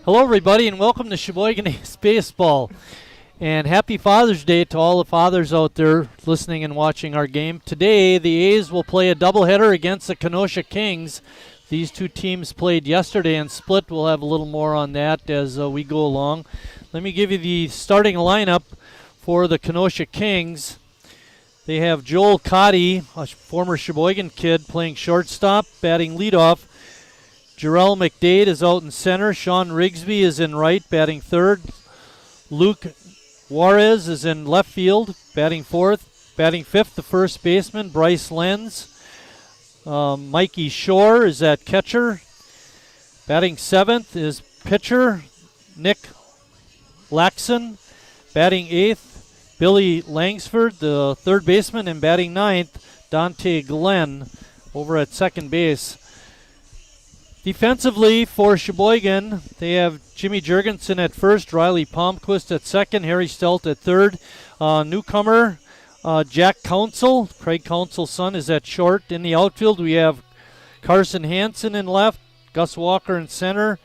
Hello, everybody, and welcome to Sheboygan A's Baseball. And happy Father's Day to all the fathers out there listening and watching our game. Today, the A's will play a doubleheader against the Kenosha Kings. These two teams played yesterday and split. We'll have a little more on that as we go along. Let me give you the starting lineup for the Kenosha Kings. They have Joel Cotty, a former Sheboygan kid, playing shortstop, batting leadoff. Jarrell McDade is out in center. Sean Rigsby is in right, batting third. Luke Juarez is in left field, batting fourth. Batting fifth, the first baseman, Bryce Lenz. Mikey Shore is at catcher. Batting seventh is pitcher Nick Laxon. Batting eighth, Billy Langsford, the third baseman. And batting ninth, Dante Glenn over at second base. Defensively for Sheboygan, they have Jimmy Jurgensen at first, Riley Palmquist at second, Harry Stelt at third. Newcomer Jack Council, Craig Council's son, is at short. In the outfield, we have Carson Hansen in left, Gus Walker in center,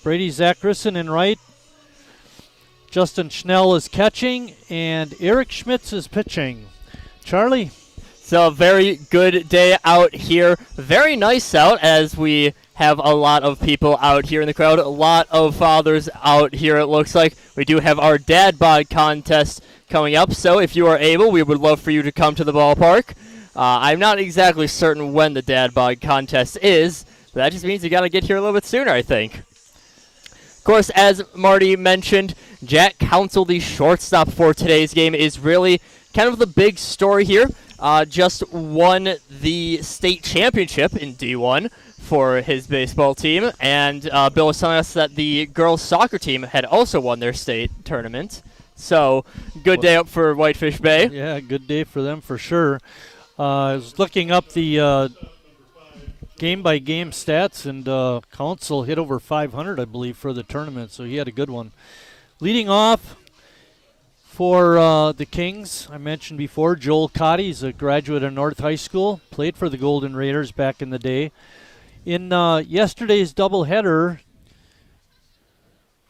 Brady Zacharison in right. Justin Schnell is catching, and Eric Schmitz is pitching. Charlie? So, very good day out here. Very nice out as we have a lot of people out here in the crowd. A lot of fathers out here, it looks like. We do have our Dad Bod contest coming up, so if you are able, we would love for you to come to the ballpark. I'm not exactly certain when the Dad Bod contest is, but that just means you got to get here a little bit sooner, I think. Of course, as Marty mentioned, Jack Council, the shortstop for today's game, is really kind of the big story here. Just won the state championship in D1 for his baseball team, and Bill was telling us that the girls soccer team had also won their state tournament. So, good day up for Whitefish Bay. Yeah, good day for them for sure. I was looking up the game-by-game stats, and Council hit over 500, I believe, for the tournament, so he had a good one. Leading off for the Kings, I mentioned before, Joel Cotty is a graduate of North High School, played for the Golden Raiders back in the day. In yesterday's doubleheader,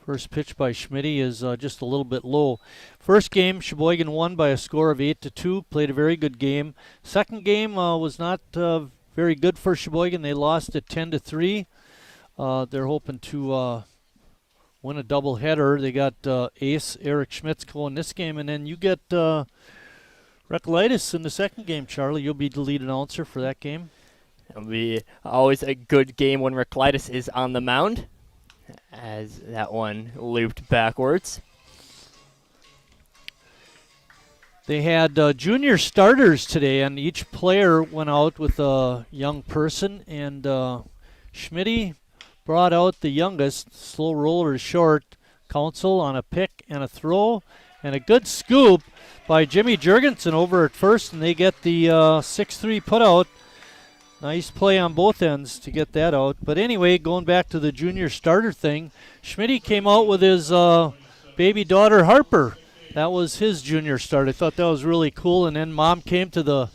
first pitch by Schmitty is just a little bit low. First game, Sheboygan won by a score of 8-2, played a very good game. Second game was not very good for Sheboygan. They lost at 10-3. They're hoping to win a doubleheader. They got ace Eric Schmitz going this game, and then you get Recklitis in the second game, Charlie. You'll be the lead announcer for that game. It'll be always a good game when Recklitis is on the mound, as that one looped backwards. They had junior starters today, and each player went out with a young person, and Schmitty brought out the youngest, slow roller short, Council on a pick and a throw, and a good scoop by Jimmy Jurgensen over at first, and they get the 6-3 putout. Nice play on both ends to get that out. But anyway, going back to the junior starter thing, Schmitty came out with his baby daughter Harper. That was his junior start. I thought that was really cool. And then Mom came to the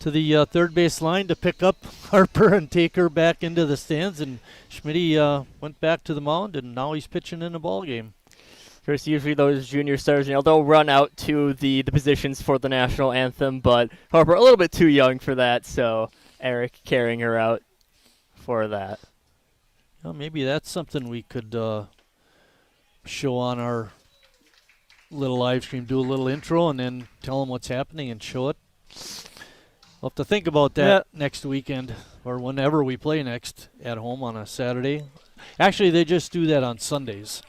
third base line to pick up Harper and take her back into the stands. And Schmitty went back to the mound, and now he's pitching in a ball game. Of course, usually those junior stars, they'll run out to the positions for the national anthem, but Harper a little bit too young for that, so Eric carrying her out for that. Well, maybe that's something we could show on our little live stream. Do a little intro and then tell them what's happening and show it. We'll have to think about that next weekend or whenever we play next at home on a Saturday. Actually, they just do that on Sundays.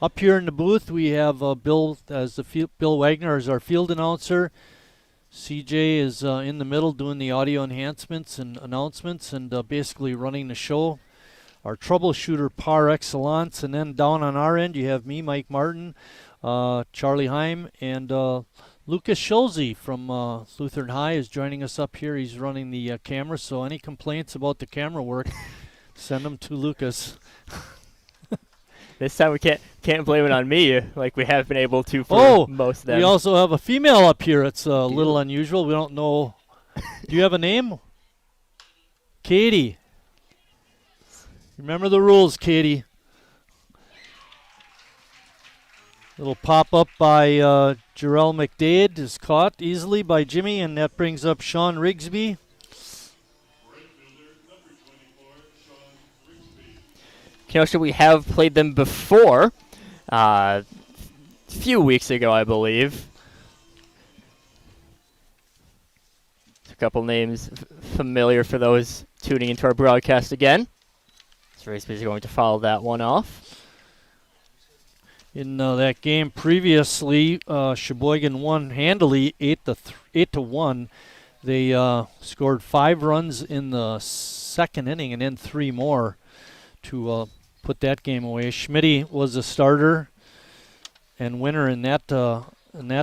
Up here in the booth, we have Bill Wagner as our field announcer. CJ is in the middle doing the audio enhancements and announcements and basically running the show. Our troubleshooter par excellence. And then down on our end, you have me, Mike Martin, Charlie Heim, and Lucas Schulze from Lutheran High is joining us up here. He's running the camera, so any complaints about the camera work, send them to Lucas. This time we can't blame it on me like we have been able to for most of them. We also have a female up here. It's a little unusual. We don't know. Do you have a name? Katie. Remember the rules, Katie. Little pop-up by Jarrell McDade is caught easily by Jimmy, and that brings up Sean Rigsby. Kenosha, we have played them before, a few weeks ago, I believe. A couple names familiar for those tuning into our broadcast again. So Rigsby is going to follow that one off. In that game previously, Sheboygan won handily 8-1. They scored 5 runs in the second inning and then 3 more to put that game away. Schmitty was the starter and winner in that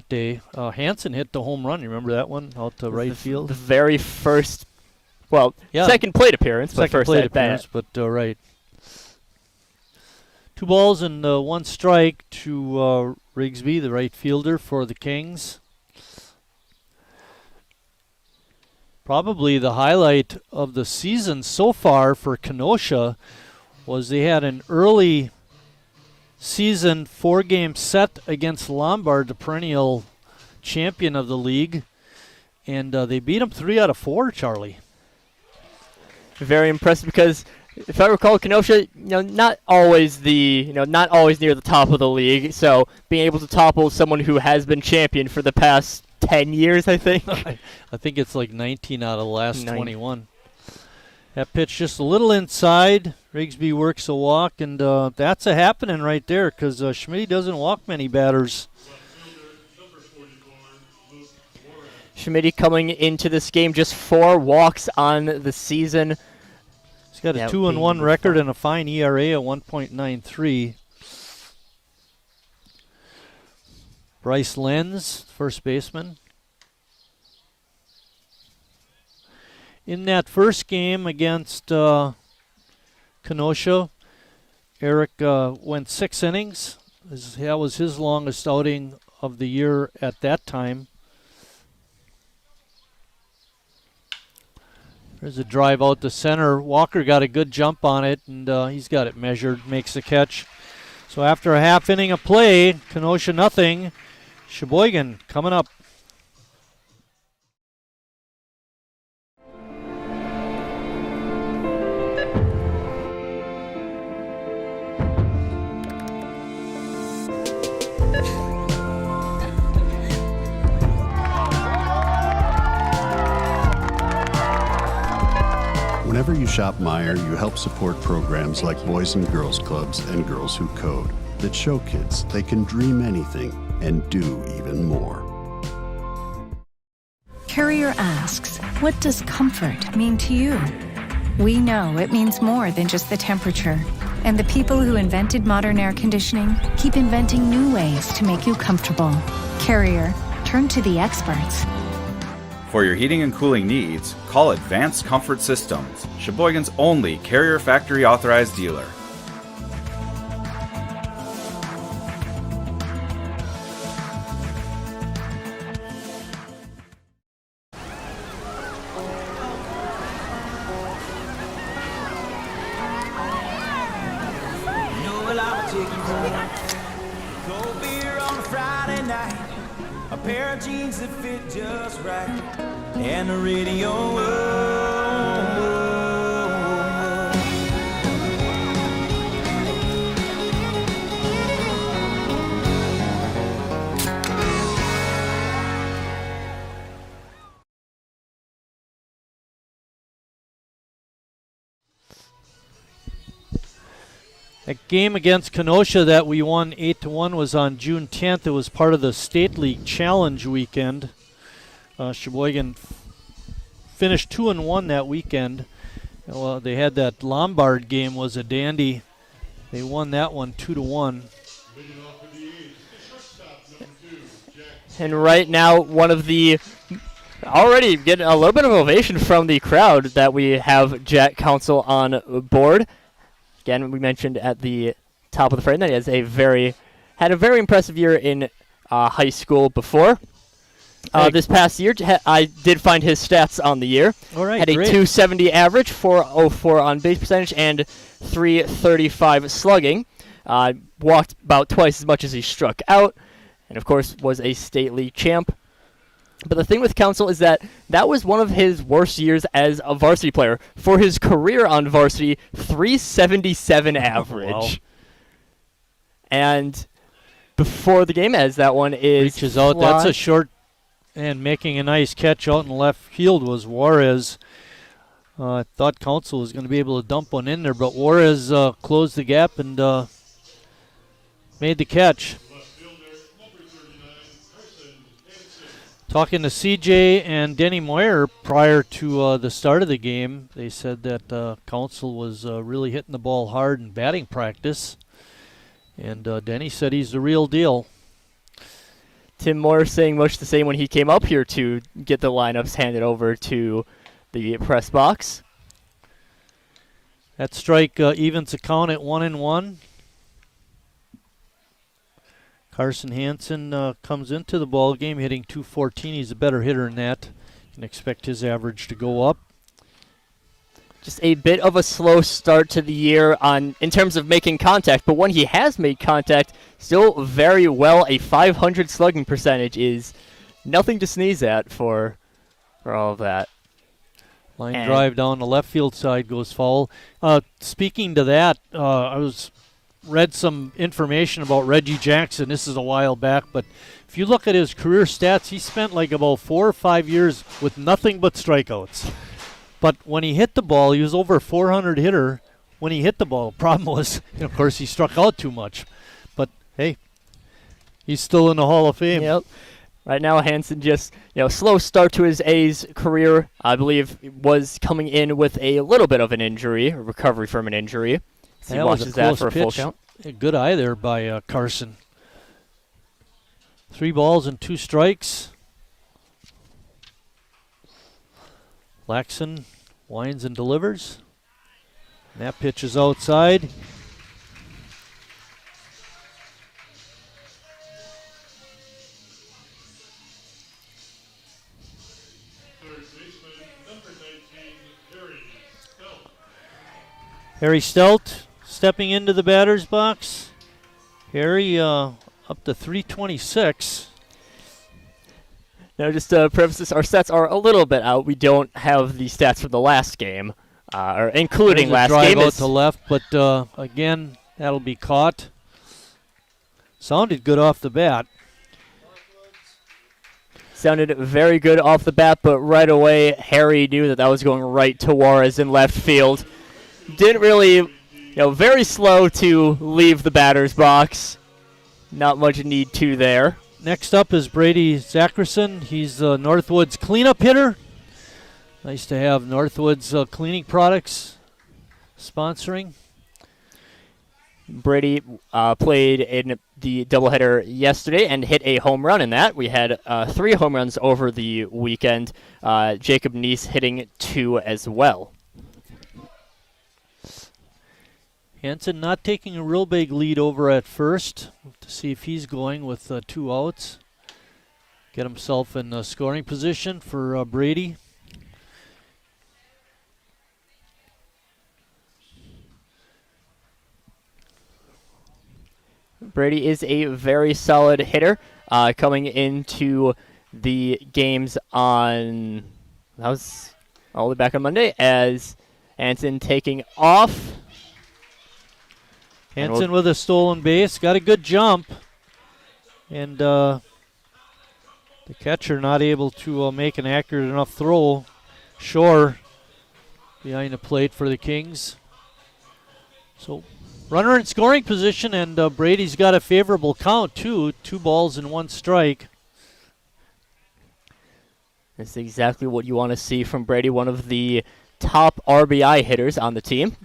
day. Hansen hit the home run. You remember that one out to right field? The very first, yeah, second plate appearance, but second first plate at bat. appearance, but right. 2 balls and 1 strike to Rigsby, the right fielder for the Kings. Probably the highlight of the season so far for Kenosha was they had an early season 4-game set against Lombard, the perennial champion of the league, and they beat them 3 out of 4, Charlie. Very impressive because, if I recall, Kenosha, not always not always near the top of the league. So being able to topple someone who has been champion for the past 10 years, I think. I think it's like 19 out of the last 21. That pitch just a little inside. Rigsby works a walk, and that's a happening right there because Schmitty doesn't walk many batters. Schmitty coming into this game just 4 walks on the season. He's got a 2-1 record and a fine ERA of 1.93. Bryce Lenz, first baseman. In that first game against Kenosha, Eric went 6 innings. That was his longest outing of the year at that time. There's a drive out the center. Walker got a good jump on it, and he's got it measured, makes the catch. So after a half inning of play, Kenosha nothing. Sheboygan coming up. Whenever you shop Meijer, you help support programs like Boys and Girls Clubs and Girls Who Code that show kids they can dream anything and do even more. Carrier asks, what does comfort mean to you? We know it means more than just the temperature. And the people who invented modern air conditioning keep inventing new ways to make you comfortable. Carrier, turn to the experts. For your heating and cooling needs, call Advanced Comfort Systems, Sheboygan's only Carrier factory authorized dealer. Cold beer on a Friday night, a pair of jeans that fit just right, and the radio. That game against Kenosha that we won 8-1 was on June 10th. It was part of the State League Challenge weekend. Sheboygan finished 2-1 that weekend. Well, they had that Lombard game was a dandy. They won that one 2-1. And right now, one of the already getting a little bit of ovation from the crowd that we have Jack Council on board. Again, we mentioned at the top of the frame that he has had a very impressive year in high school before. This past year, I did find his stats on the year. All right, Had a great. 270 average, 404 on base percentage, and 335 slugging. Walked about twice as much as he struck out, and of course was a state league champ. But the thing with Council is that was one of his worst years as a varsity player. For his career on varsity, 377 average. Wow. And before the game, as that one is reaches out. That's a short, and making a nice catch out in left field was Juarez. I thought Council was going to be able to dump one in there, but Juarez closed the gap and made the catch. Talking to CJ and Denny Moyer prior to the start of the game, they said that Council was really hitting the ball hard in batting practice. And Denny said he's the real deal. Tim Moore saying much the same when he came up here to get the lineups handed over to the press box. That strike evens the count at 1-1. Carson Hansen comes into the ball game hitting .214. He's a better hitter than that. You can expect his average to go up. Just a bit of a slow start to the year in terms of making contact, but when he has made contact, still very well. A 500 slugging percentage is nothing to sneeze at for all of that. Line drive down the left field side goes foul. Speaking to that, I read some information about Reggie Jackson. This is a while back, but if you look at his career stats, he spent like about 4 or 5 years with nothing but strikeouts. But when he hit the ball, he was over a 400 hitter. When he hit the ball, the problem was, of course, he struck out too much. But hey, he's still in the Hall of Fame. Yep. Right now, Hansen just, slow start to his A's career. I believe was coming in with a little bit of an injury, a recovery from an injury. He That was watches a close that for a full pitch. count. A good eye there by Carson. 3 balls and 2 strikes. Laxon winds and delivers. And that pitch is outside. Harry Stelt stepping into the batter's box. Harry up to 326. Now, just to preface this, our stats are a little bit out. We don't have the stats from the last game, or including There's a last drive game. out to left, but again, that'll be caught. Sounded good off the bat. Sounded very good off the bat, but right away, Harry knew that was going right to Juarez in left field. Didn't really, very slow to leave the batter's box. Not much need to there. Next up is Brady Zackerson. He's Northwood's cleanup hitter. Nice to have Northwood's cleaning products sponsoring. Brady played in the doubleheader yesterday and hit a home run in that. We had 3 home runs over the weekend. Jacob Neese hitting 2 as well. Hansen not taking a real big lead over at first. To see if he's going with 2 outs. Get himself in scoring position for Brady. Brady is a very solid hitter coming into the games that was all the way back on Monday as Hansen taking off. Hansen with a stolen base, got a good jump, and the catcher not able to make an accurate enough throw. Shore behind the plate for the Kings. So runner in scoring position, and Brady's got a favorable count too. 2 balls and 1 strike. That's exactly what you want to see from Brady, one of the top RBI hitters on the team.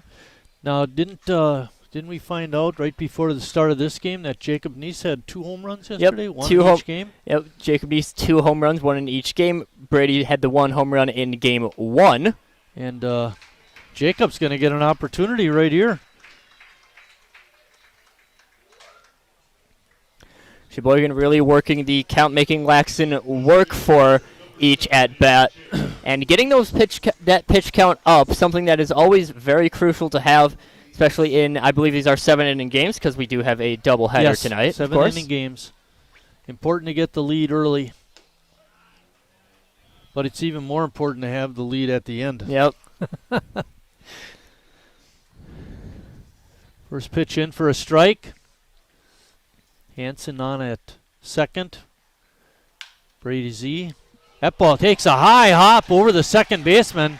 Now, didn't we find out right before the start of this game that Jacob Neese had 2 home runs yesterday? Yep, 1 in each game? Yep, Jacob Neese 2 home runs, 1 in each game. Brady had the 1 home run in game 1. And Jacob's going to get an opportunity right here. Sheboygan really working the count, making Laxton work for each at bat, and getting those that pitch count up, something that is always very crucial to have, especially in, I believe these are 7-inning games, because we do have a doubleheader tonight. Yes, 7-inning games. Important to get the lead early, but it's even more important to have the lead at the end. Yep. First pitch in for a strike. Hanson on at second. Brady Z. That ball takes a high hop over the second baseman.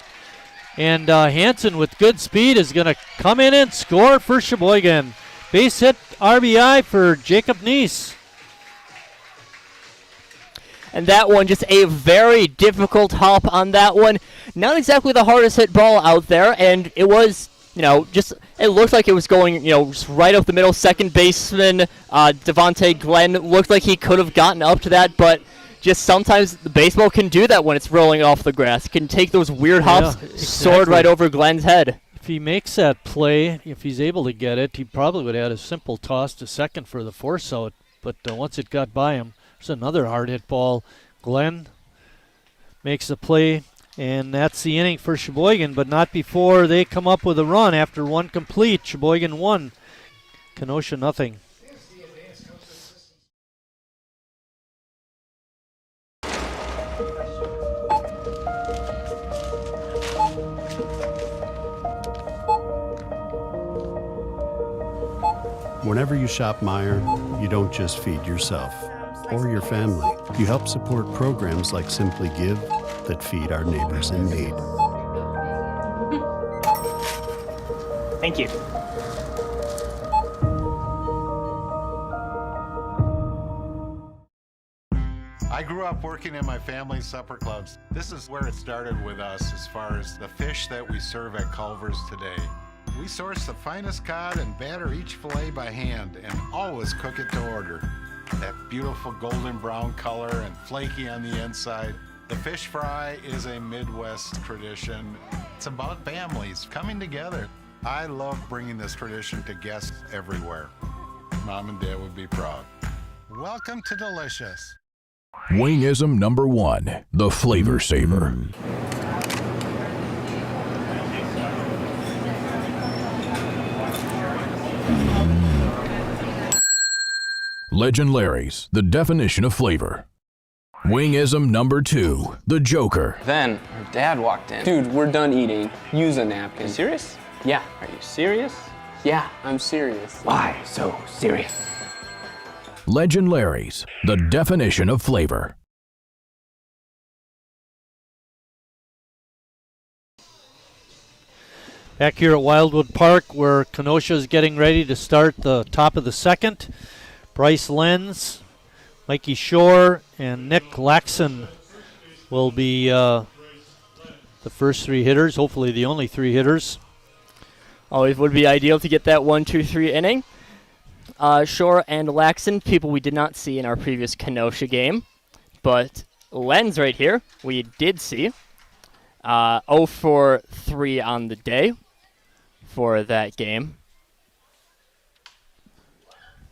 And Hanson with good speed is going to come in and score for Sheboygan. Base hit RBI for Jacob Neese. And that one, just a very difficult hop on that one. Not exactly the hardest hit ball out there, and it was, it looked like it was going, just right up the middle. Second baseman, Devontae Glenn, looked like he could have gotten up to that, but just sometimes the baseball can do that when it's rolling off the grass. It can take those weird hops, soared right over Glenn's head. If he makes that play, if he's able to get it, he probably would have had a simple toss to second for the force out, but once it got by him, there's another hard hit ball. Glenn makes the play, and that's the inning for Sheboygan, but not before they come up with a run after one complete. Sheboygan 1, Kenosha nothing. Whenever you shop Meijer, you don't just feed yourself or your family. You help support programs like Simply Give that feed our neighbors in need. Thank you. I grew up working in my family's supper clubs. This is where it started with us as far as the fish that we serve at Culver's today. We source the finest cod and batter each fillet by hand and always cook it to order. That beautiful golden brown color and flaky on the inside. The fish fry is a Midwest tradition. It's about families coming together. I love bringing this tradition to guests everywhere. Mom and Dad would be proud. Welcome to Delicious. Wingism number 1, the Flavor Saver. Legend Larry's, the definition of flavor. Wingism number 2, the Joker. Then her dad walked in. Dude, we're done eating. Use a napkin. You serious? Yeah. Are you serious? Yeah, I'm serious. Why so serious? Legend Larry's, the definition of flavor. Back here at Wildwood Park, where Kenosha is getting ready to start the top of the second. Bryce Lenz, Mikey Shore, and Nick Laxton will be the first 3 hitters, hopefully the only 3 hitters. Always would be ideal to get that 1-2-3 inning. Shore and Laxton, people we did not see in our previous Kenosha game, but Lenz right here, we did see. 0 for 3 on the day for that game.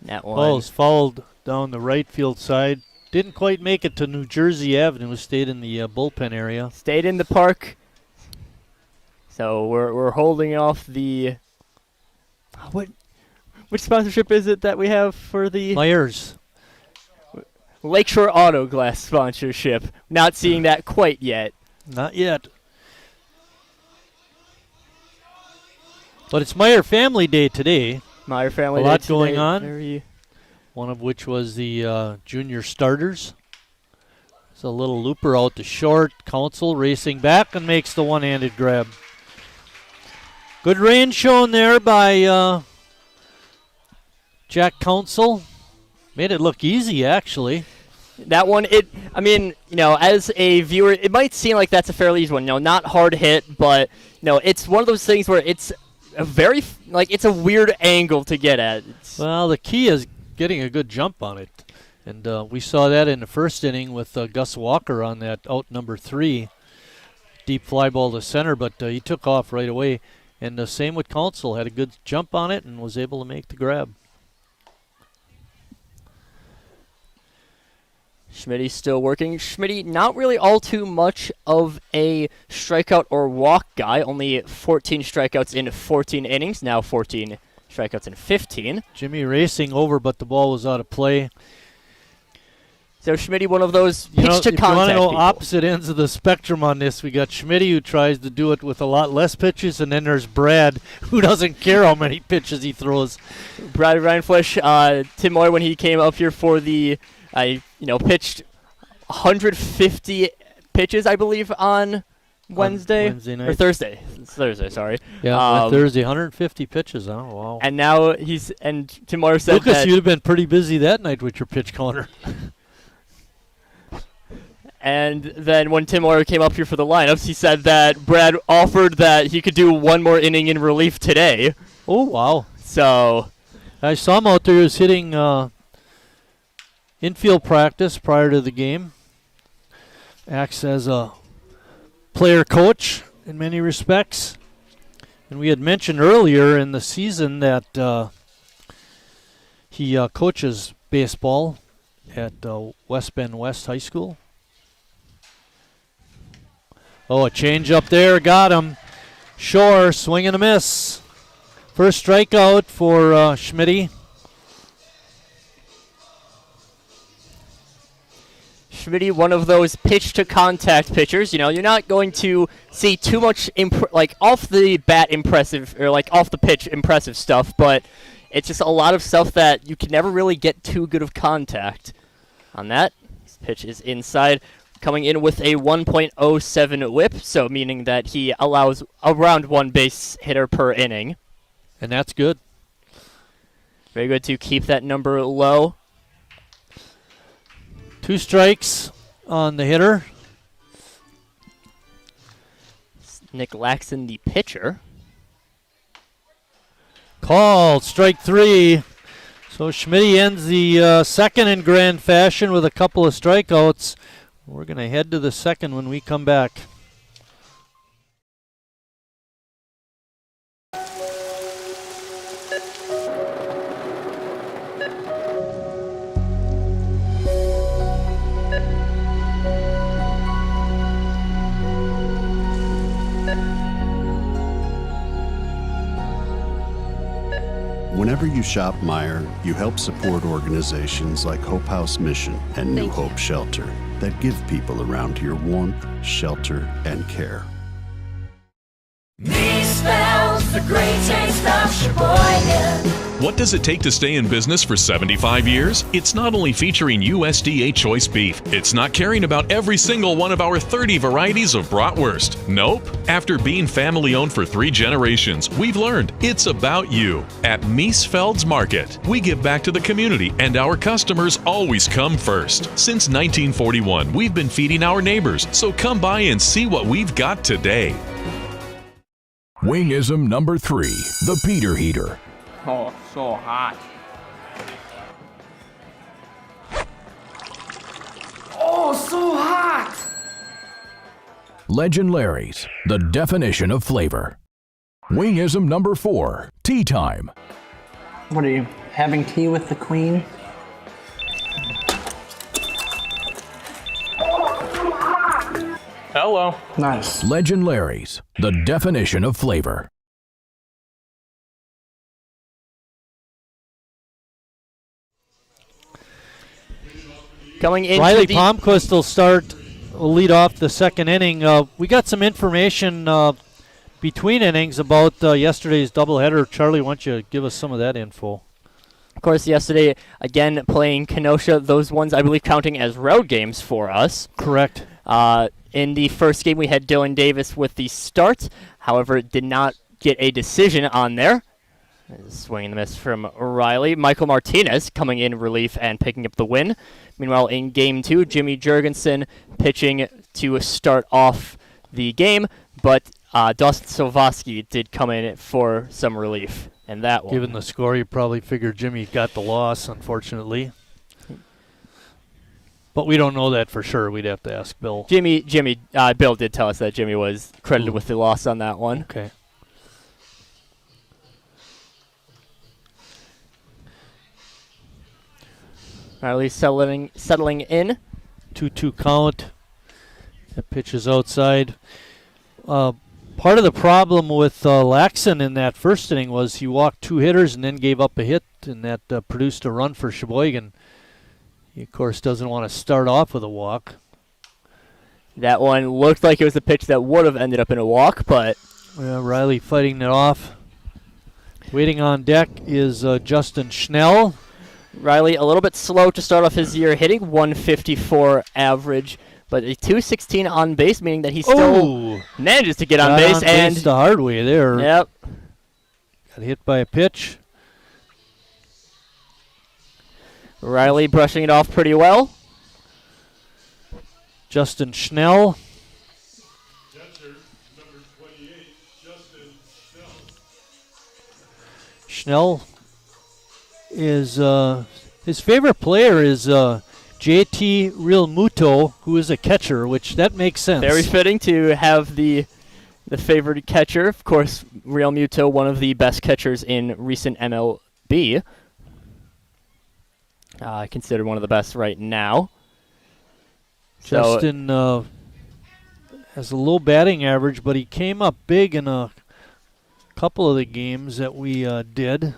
That one. Ball is fouled down the right field side. Didn't quite make it to New Jersey Avenue. Stayed in the bullpen area. Stayed in the park. So we're holding off the which sponsorship is it that we have for the Myers Lakeshore Auto Glass sponsorship? Not seeing that quite yet. Not yet. But it's Meyer Family Day today. Meyer Family Day. A lot going on. One of which was the junior starters. It's a little looper out to short. Council racing back and makes the one-handed grab. Good range shown there by Jack Council. Made it look easy, actually. That one, as a viewer, it might seem like that's a fairly easy one. Not hard hit, but, it's one of those things where it's it's a weird angle to get at. Well, the key is getting a good jump on it. And we saw that in the first inning with Gus Walker on that out number 3. Deep fly ball to center, but he took off right away. And the same with Council. Had a good jump on it and was able to make the grab. Schmitty's still working. Schmitty, not really all too much of a strikeout or walk guy. Only 14 strikeouts in 14 innings. Now 14 strikeouts in 15. Jimmy racing over, but the ball was out of play. So Schmitty, one of those If you pitch to want contact to know people. opposite ends of the spectrum on this, we got Schmitty who tries to do it with a lot less pitches, and then there's Brad who doesn't care how many pitches he throws. Brad Reinfleisch, Tim Moy, when he came up here for the, pitched 150 pitches, I believe, on Wednesday night. or Thursday. It's Thursday, sorry. Yeah, Thursday, 150 pitches. Oh, wow. And now Tim Moy said Lucas, that. you'd have been pretty busy that night with your pitch counter. And then when Tim Moyer came up here for the lineups, he said that Brad offered that he could do one more inning in relief today. Oh, wow. So I saw him out there. He was hitting infield practice prior to the game. Acts as a player coach in many respects. And we had mentioned earlier in the season that he coaches baseball at West Bend West High School. Oh, a change up there. Got him. Shore, swing and a miss. First strikeout for Schmitty. Schmitty, one of those pitch-to-contact pitchers. You're not going to see too much off-the-bat impressive or off-the-pitch impressive stuff, but it's just a lot of stuff that you can never really get too good of contact on that. This pitch is inside. Coming in with a 1.07 whip, so meaning that he allows around one base hitter per inning. And that's good. Very good to keep that number low. 2 strikes on the hitter. Nick Laxton, the pitcher. Called, strike 3. So Schmitty ends the second in grand fashion with a couple of strikeouts. We're going to head to the second when we come back. Whenever you shop Meijer, you help support organizations like Hope House Mission and New Hope Shelter that give people around here warmth, shelter, and care. Me smells the great taste of Sheboygan. What does it take to stay in business for 75 years? It's not only featuring USDA choice beef. It's not caring about every single one of our 30 varieties of bratwurst. Nope. After being family owned for 3 generations, we've learned it's about you. At Miesfeld's Market, we give back to the community and our customers always come first. Since 1941, we've been feeding our neighbors, so come by and see what we've got today. Wingism number 3, the Peter Heater. Oh, so hot. Oh, so hot! Legend Larry's, the definition of flavor. Wingism number 4, tea time. What are you, having tea with the queen? Hello. Nice. Legend Larry's, the definition of flavor. Coming into Riley the Palmquist will lead off the second inning. We got some information between innings about yesterday's doubleheader. Charlie, why don't you give us some of that info? Of course, yesterday, again, playing Kenosha, those ones I believe counting as road games for us. Correct. In the first game, we had Dylan Davis with the start. However, did not get a decision on there. Swing and a miss from Riley. Michael Martinez coming in relief and picking up the win. Meanwhile, in Game 2, Jimmy Jurgensen pitching to start off the game, but Dustin Silvosky did come in for some relief in that one. Given the score, you probably figured Jimmy got the loss, unfortunately. But we don't know that for sure. We'd have to ask Bill. Bill did tell us that Jimmy was credited with the loss on that one. Okay. Riley settling in. 2-2 count. That pitch is outside. Part of the problem with Laxon in that first inning was he walked 2 hitters and then gave up a hit, and that produced a run for Sheboygan. He, of course, doesn't want to start off with a walk. That one looked like it was a pitch that would have ended up in a walk, but... Riley fighting it off. Waiting on deck is Justin Schnell. Riley a little bit slow to start off his year, hitting 154 average, but a 216 on base, meaning that he still manages to get on base. And the hard way there. Yep. Got hit by a pitch. Riley brushing it off pretty well. Justin Schnell. Catcher, number 28, Justin Schnell is his favorite player is JT Realmuto, who is a catcher, which that makes sense. Very fitting to have the favorite catcher. Of course, Realmuto, one of the best catchers in recent MLB. Considered one of the best right now. Justin has a low batting average, but he came up big in a couple of the games that we did.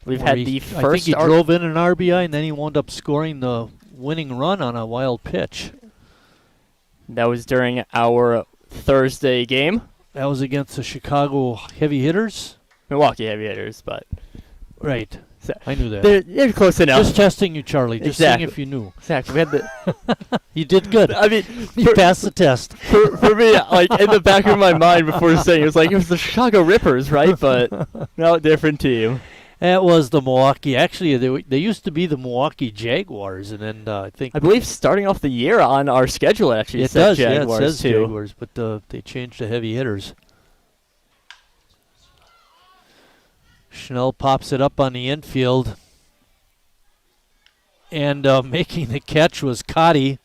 We've had the first... I think he drove in an RBI, and then he wound up scoring the winning run on a wild pitch. That was during our Thursday game. That was against the Chicago Heavy Hitters? Milwaukee Heavy Hitters, but... Right. So I knew that. They're close enough. Just testing you, Charlie. Just seeing if you knew. Exactly. We had the... You did good. I mean... You passed the test. For me, like, in the back of my mind before saying it was like, it was the Chicago Rippers, right? But, no, different team. That was the Milwaukee. Actually, they used to be the Milwaukee Jaguars, and then I believe starting off the year on our schedule actually it said does. Jaguars it says too. Jaguars, but they changed to Heavy Hitters. Schnell pops it up on the infield, and making the catch was Cotty.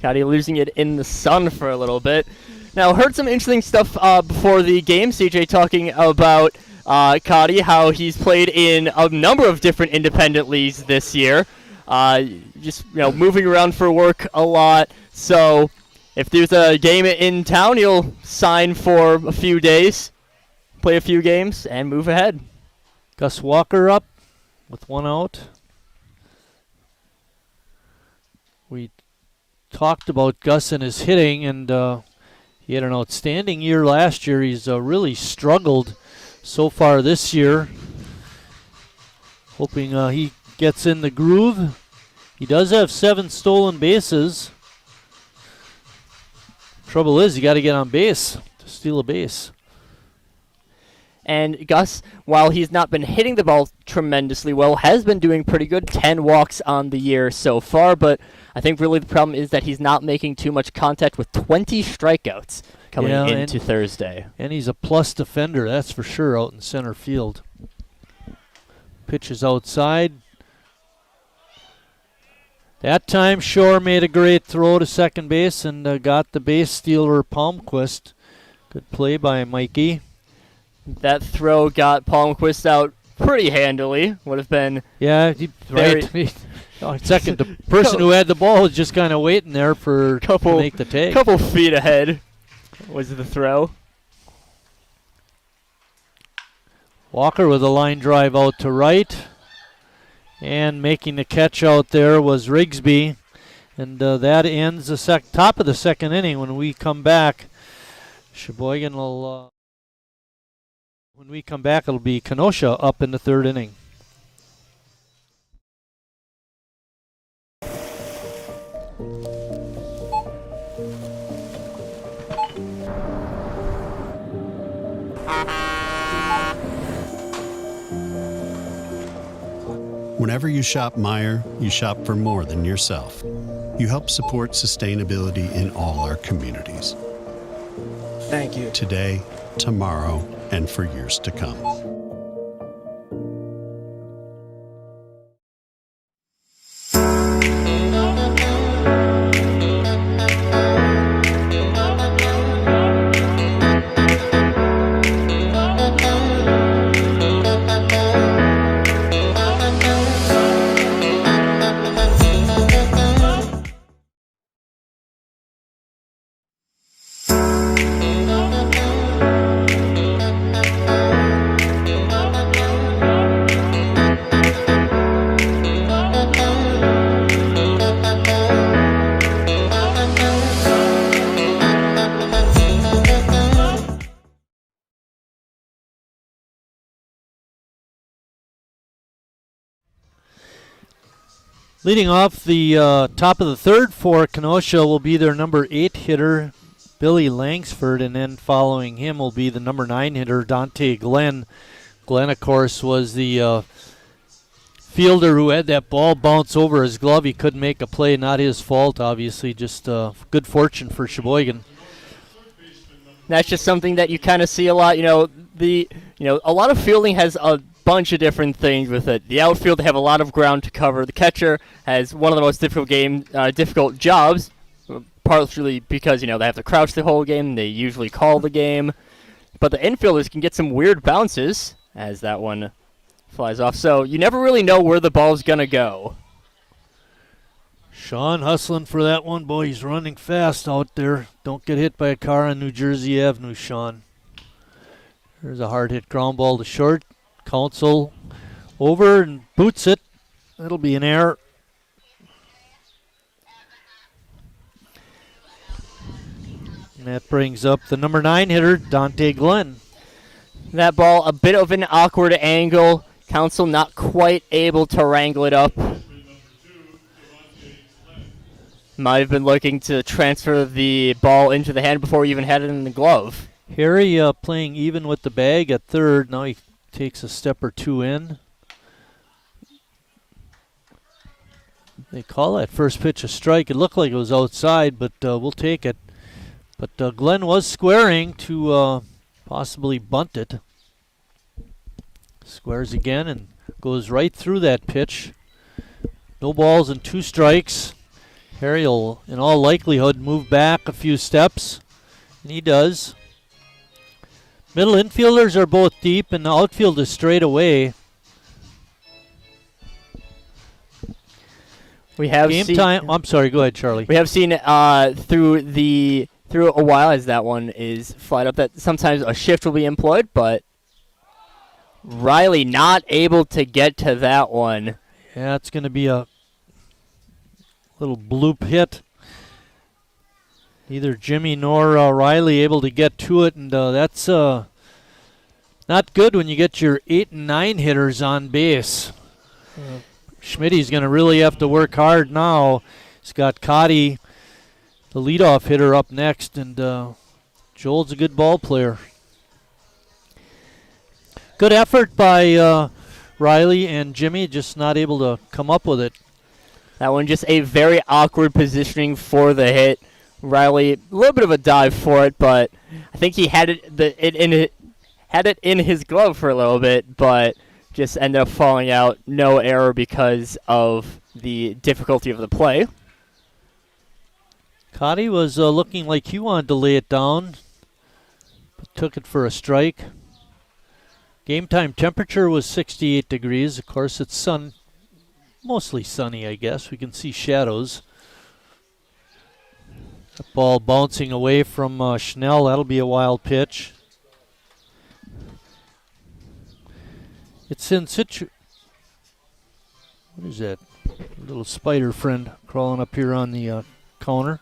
Cotty losing it in the sun for a little bit. Now, heard some interesting stuff before the game. CJ talking about Cotty, how he's played in a number of different independent leagues this year. Just moving around for work a lot. So, if there's a game in town, he'll sign for a few days, play a few games, and move ahead. Gus Walker up with 1 out. We talked about Gus and his hitting, and he had an outstanding year last year. He's really struggled so far this year. Hoping he gets in the groove. He does have 7 stolen bases. Trouble is, you got to get on base to steal a base. And Gus, while he's not been hitting the ball tremendously well, has been doing pretty good. 10 walks on the year so far, but I think really the problem is that he's not making too much contact with 20 strikeouts coming into Thursday. And he's a plus defender, that's for sure, out in center field. Pitch is outside. That time, Shore made a great throw to second base and got the base stealer Palmquist. Good play by Mikey. That throw got Palmquist out pretty handily. Would have been right. Second, the person who had the ball was just kind of waiting there to make the take. Couple feet ahead was the throw. Walker with a line drive out to right. And making the catch out there was Rigsby. And that ends the top of the second inning. When we come back, Sheboygan will... when we come back, it'll be Kenosha up in the third inning. Whenever you shop Meijer, you shop for more than yourself. You help support sustainability in all our communities. Thank you. Today, tomorrow, and for years to come. Leading off the top of the third for Kenosha will be their number 8 hitter, Billy Langsford, and then following him will be the number 9 hitter, Dante Glenn. Glenn, of course, was the fielder who had that ball bounce over his glove. He couldn't make a play. Not his fault, obviously. Just good fortune for Sheboygan. That's just something that you kind of see a lot. A lot of fielding has a bunch of different things with it. The outfield, they have a lot of ground to cover. The catcher has one of the most difficult jobs, partially because they have to crouch the whole game. They usually call the game, but the infielders can get some weird bounces as that one flies off. So you never really know where the ball's gonna go. Sean hustling for that one. Boy, he's running fast out there. Don't get hit by a car on New Jersey Avenue, Sean. There's a hard hit ground ball to short. Council over and boots it. It'll be an error. And that brings up the number 9 hitter, Dante Glenn. That ball, a bit of an awkward angle. Council not quite able to wrangle it up. Might have been looking to transfer the ball into the hand before he even had it in the glove. Harry playing even with the bag at third. Now he takes a step or two in. They call that first pitch a strike. It looked like it was outside, but we'll take it. But Glenn was squaring to possibly bunt it. Squares again and goes right through that pitch. No balls and 2 strikes. Harry will, in all likelihood, move back a few steps, and he does. Middle infielders are both deep, and the outfield is straight away. We have game time. I'm sorry. Go ahead, Charlie. We have seen through a while as that one is flied up that sometimes a shift will be employed, but Riley not able to get to that one. Yeah, it's going to be a little bloop hit. Neither Jimmy nor Riley able to get to it, and that's not good when you get your 8 and 9 hitters on base. Schmidt's going to really have to work hard now. He's got Cotty, the leadoff hitter, up next, and Joel's a good ball player. Good effort by Riley and Jimmy, just not able to come up with it. That one just a very awkward positioning for the hit. Riley, a little bit of a dive for it, but I think he had it in his glove for a little bit, but just ended up falling out. No error because of the difficulty of the play. Cotty was looking like he wanted to lay it down, but took it for a strike. Game time temperature was 68 degrees. Of course, it's mostly sunny, I guess. We can see shadows. The ball bouncing away from Schnell. That'll be a wild pitch. It's in situ. What is that? A little spider friend crawling up here on the counter.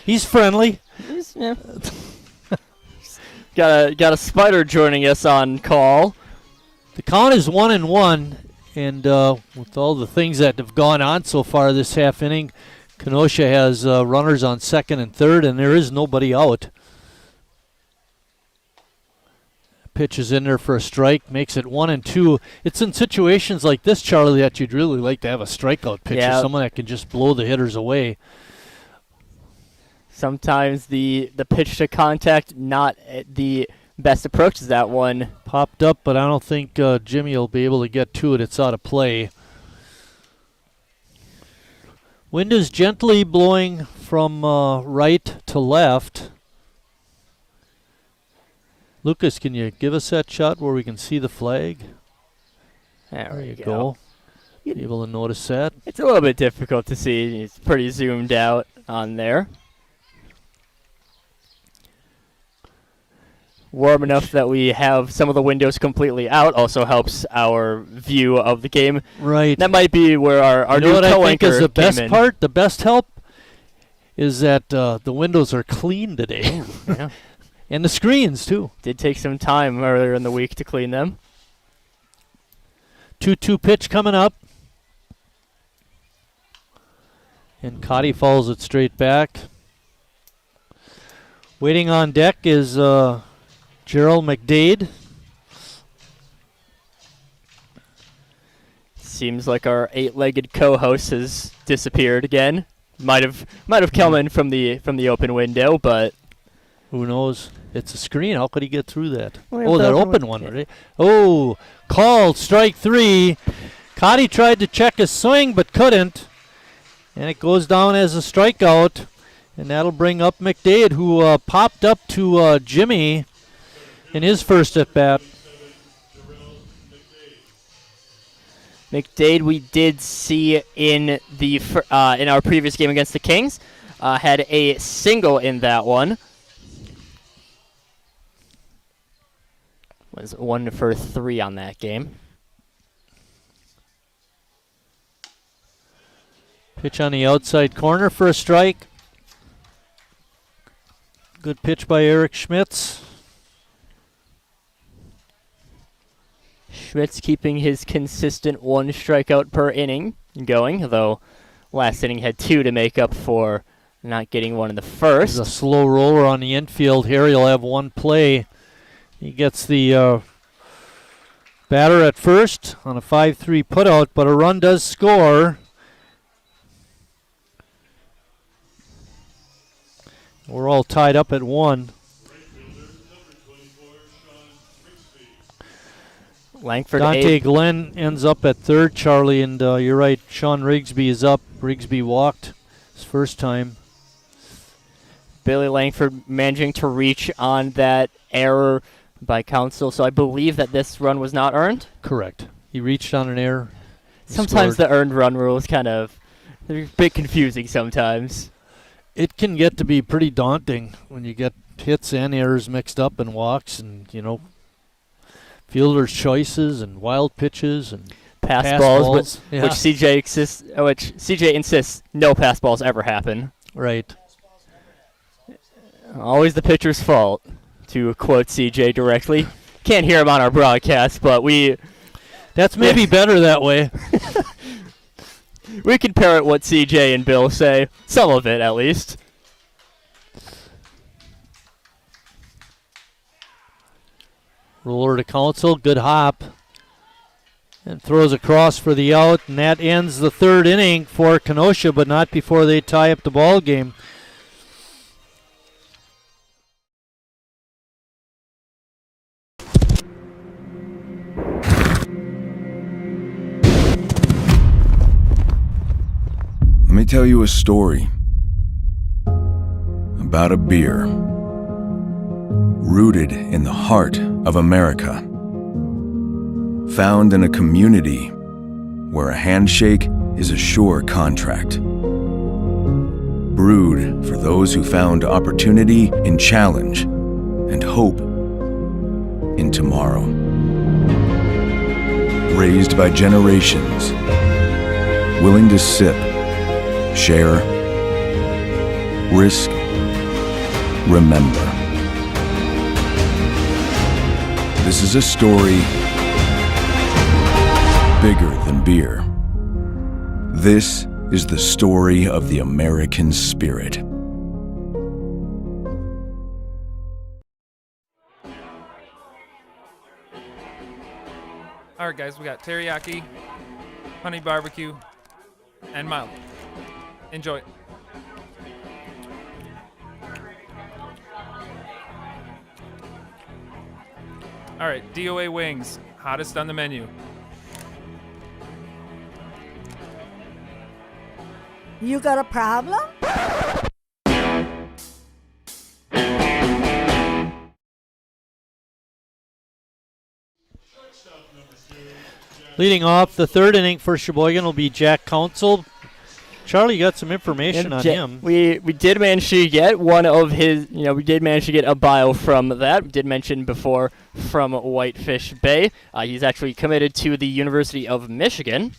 He's friendly. Yeah. got a spider joining us on call. The count is 1-1, and with all the things that have gone on so far this half inning, Kenosha has runners on second and third, and there is nobody out. Pitch is in there for a strike, makes it 1-2. It's in situations like this, Charlie, that you'd really like to have a strikeout pitcher, someone that can just blow the hitters away. Sometimes the pitch to contact, not the best approach to that one. Popped up, but I don't think Jimmy will be able to get to it. It's out of play. Wind is gently blowing from right to left. Lucas, can you give us that shot where we can see the flag? There you go. Be able to notice that. It's a little bit difficult to see. It's pretty zoomed out on there. Warm enough that we have some of the windows completely out also helps our view of the game. Right. That might be where our new co-anchor came in. What I think is the best part, the best help, is that the windows are clean today. Yeah. And the screens, too. Did take some time earlier in the week to clean them. 2-2 pitch coming up. And Cotty fouls it straight back. Waiting on deck is Gerald McDade. Seems like our 8-legged co-host has disappeared again. Might have come in from the open window, but who knows? It's a screen. How could he get through that? Well, that open one. Right? Oh, called strike 3. Cotty tried to check his swing but couldn't. And it goes down as a strikeout. And that'll bring up McDade, who popped up to Jimmy in his first at-bat. McDade, we did see in our previous game against the Kings, had a single in that one. Was 1 for 3 on that game. Pitch on the outside corner for a strike. Good pitch by Eric Schmitz. Schmitz keeping his consistent 1 strikeout per inning going, though last inning had 2 to make up for not getting 1 in the first. There's a slow roller on the infield here. He'll have 1 play. He gets the batter at first on a 5-3 putout, but a run does score. We're all tied up at 1. Langford Dante Glenn ends up at third, Charlie, and you're right, Sean Rigsby is up. Rigsby walked his first time. Billy Langford managing to reach on that error by counsel, so I believe that this run was not earned? Correct. He reached on an error. Sometimes the earned run rule is they're a bit confusing sometimes. It can get to be pretty daunting when you get hits and errors mixed up and walks and, fielders' choices and wild pitches and pass balls. Which CJ insists no pass balls ever happen. Right. Always the pitcher's fault, to quote CJ directly. Can't hear him on our broadcast, but that's maybe better that way. We can parrot what CJ and Bill say. Some of it, at least. Roller to counsel, good hop. And throws across for the out, and that ends the 3rd inning for Kenosha, but not before they tie up the ball game. Let me tell you a story about a beer rooted in the heart of America, found in a community where a handshake is a sure contract, brewed for those who found opportunity in challenge and hope in tomorrow, raised by generations willing to sip, share, risk, remember. This is a story bigger than beer. This is the story of the American spirit. All right, guys, we got teriyaki, honey barbecue, and mild. Enjoy. All right, DOA wings, hottest on the menu. You got a problem? Leading off the 3rd inning for Sheboygan will be Jack Counsel. Charlie, you got some information on him. We did manage to get one of his, we did manage to get a bio from that. We did mention before from Whitefish Bay. He's actually committed to the University of Michigan.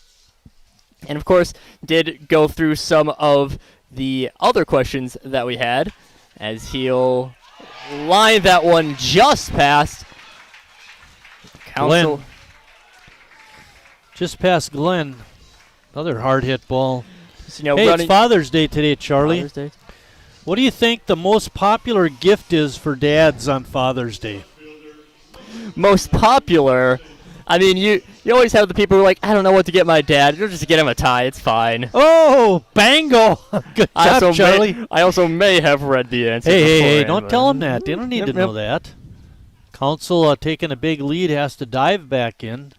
And, of course, did go through some of the other questions that we had as he'll line that one just past Counsel. just past Glenn. Another hard hit ball. So, you know, hey, it's Father's Day today, Charlie. Father's Day. What do you think the most popular gift is for dads on Father's Day? Most popular? I mean, you always have the people who are like, I don't know what to get my dad. You'll just get him a tie. It's fine. Oh, bango. Good job, Charlie. I also may have read the answer. Hey, don't tell them that. They don't need to know that. Council taking a big lead has to dive back in.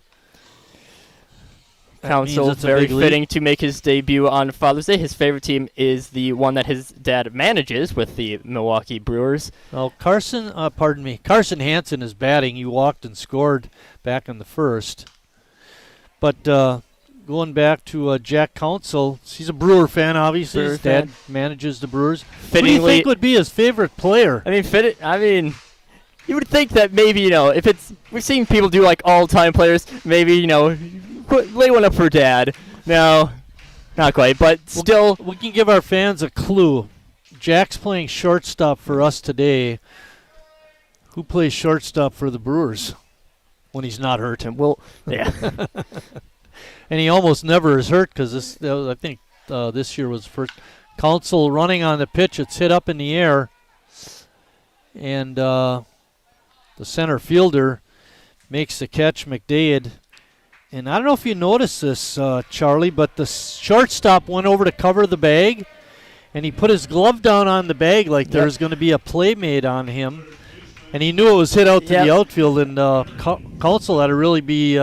Council very fitting to make his debut on Father's Day. His favorite team is the one that his dad manages with the Milwaukee Brewers. Well, Carson Hansen is batting. He walked and scored back in the first. But going back to Jack Council, he's a Brewer fan, obviously. His dad manages the Brewers. Who do you think would be his favorite player? I mean, you would think that maybe, you know, if it's, we've seen people do like all-time players, maybe, you know, lay one up for Dad. No, not quite, but still. We can give our fans a clue. Jack's playing shortstop for us today. Who plays shortstop for the Brewers when he's not hurt? Well, yeah. And he almost never is hurt because I think this year was the first. Council running on the pitch. It's hit up in the air. And the center fielder makes the catch, McDade. And I don't know if you noticed this, Charlie, but the shortstop went over to cover the bag, and he put his glove down on the bag like there was going to be a play made on him. And he knew it was hit out to the outfield, and Council had to really be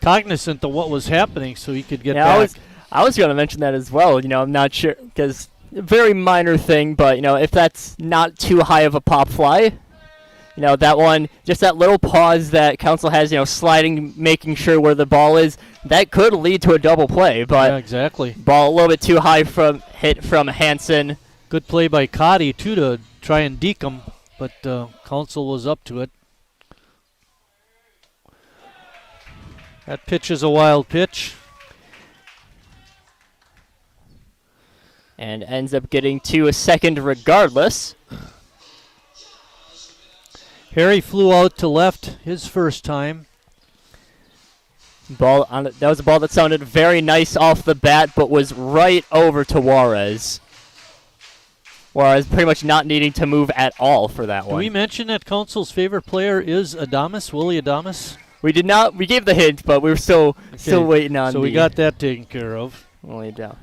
cognizant of what was happening so he could get back. I was going to mention that as well. You know, I'm not sure, because a very minor thing, but, you know, if that's not too high of a pop fly, you know, that one, just that little pause that Council has, you know, sliding, making sure where the ball is, that could lead to a double play. But yeah, exactly. Ball a little bit too high hit from Hansen. Good play by Cotty, too, to try and deke him, but Council was up to it. That pitch is a wild pitch. And ends up getting to a second regardless. Harry flew out to left his first time. That was a ball that sounded very nice off the bat, but was right over to Juarez. Juarez pretty much not needing to move at all for that one. Did we mention that Council's favorite player is Willie Adames? We did not. We gave the hint, but we were still waiting on. So we got that taken care of. Only down.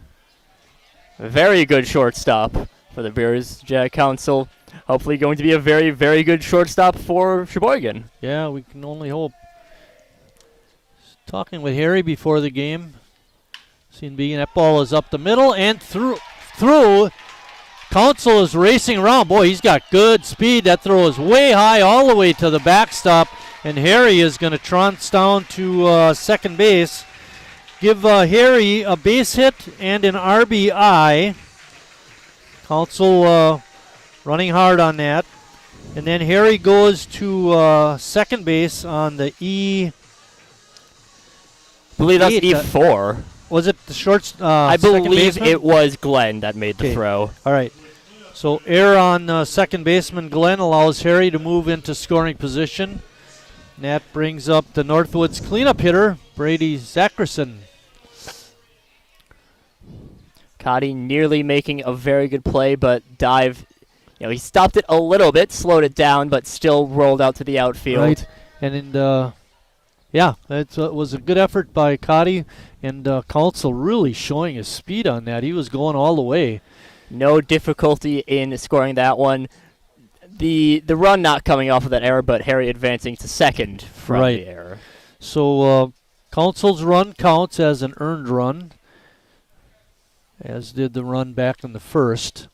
Very good shortstop for the Bears. Jack Council. Hopefully going to be a very, very good shortstop for Sheboygan. Yeah, we can only hope. Talking with Harry before the game. That ball is up the middle and through. Council is racing around. Boy, he's got good speed. That throw is way high all the way to the backstop. And Harry is going to trounce down to second base. Give Harry a base hit and an RBI. Council running hard on that. And then Harry goes to second base on the I believe that's E4. Was it the short? I believe it was Glenn that made the throw. All right. So error on second baseman Glenn allows Harry to move into scoring position. And that brings up the Northwoods cleanup hitter, Brady Zackerson. Cotty nearly making a very good play, but dive. You know, he stopped it a little bit, slowed it down, but still rolled out to the outfield. Right. And it was a good effort by Cotty, and Council really showing his speed on that. He was going all the way. No difficulty in scoring that one. The run not coming off of that error, but Harry advancing to second from the error. So Council's run counts as an earned run, as did the run back in the first.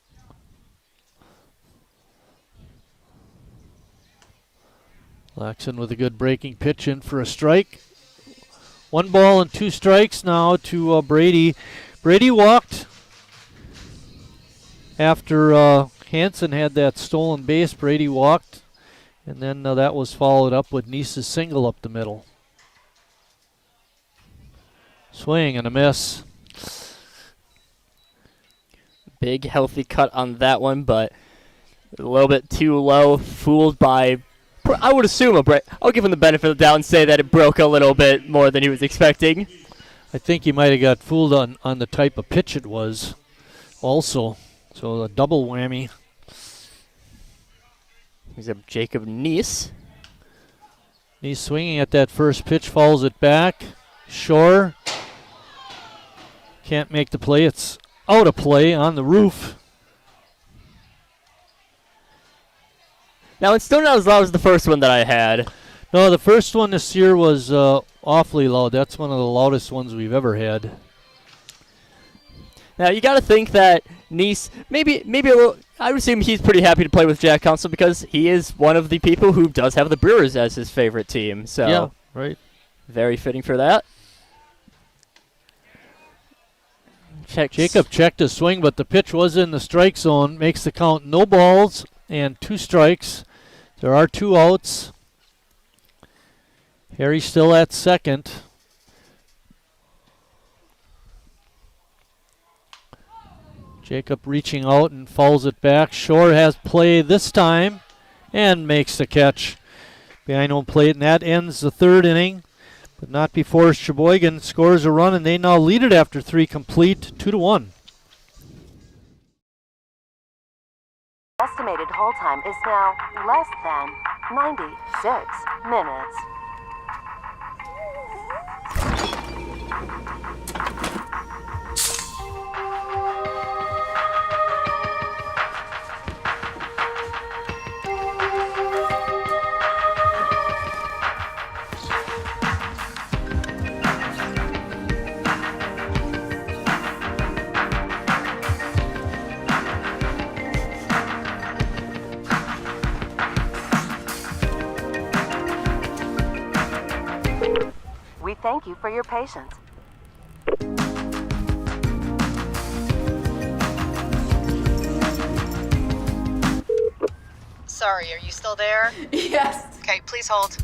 Laxon with a good breaking pitch in for a strike. 1 ball and 2 strikes now to Brady. Brady walked after Hansen had that stolen base. Brady walked, and then that was followed up with Nice's single up the middle. Swing and a miss. Big healthy cut on that one, but a little bit too low. Fooled by I would assume I'll give him the benefit of the doubt and say that it broke a little bit more than he was expecting. I think he might have got fooled on the type of pitch it was also. So a double whammy. He's up Jacob Neese. He's swinging at that first pitch, fouls it back. Shore can't make the play. It's out of play on the roof. Now, it's still not as loud as the first one that I had. No, the first one this year was awfully loud. That's one of the loudest ones we've ever had. Now, you got to think that Neese, maybe a little, I would assume he's pretty happy to play with Jack Council because he is one of the people who does have the Brewers as his favorite team. So yeah, right. Very fitting for that. Jacob checked his swing, but the pitch was in the strike zone. Makes the count no balls and 2 strikes. There are 2 outs. Harry still at second. Jacob reaching out and fouls it back. Shore has play this time and makes the catch behind home plate, and that ends the 3rd inning. But not before Sheboygan scores a run, and they now lead it after 3 complete, 2-1. Estimated hold time is now less than 96 minutes. We thank you for your patience. Sorry, are you still there? Yes. Okay, please hold.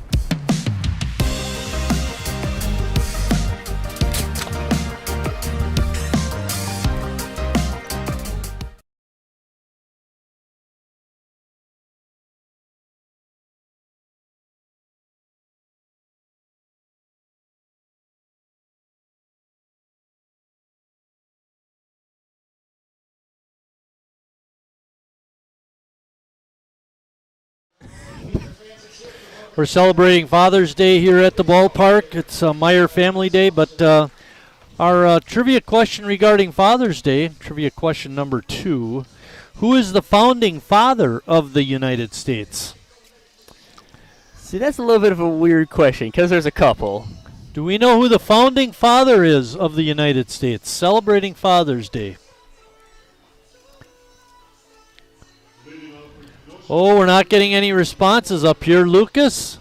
We're celebrating Father's Day here at the ballpark. It's Meyer Family Day, but our trivia question regarding Father's Day, trivia question number 2, who is the founding father of the United States? See, that's a little bit of a weird question because there's a couple. Do we know who the founding father is of the United States? Celebrating Father's Day. Oh, we're not getting any responses up here. Lucas?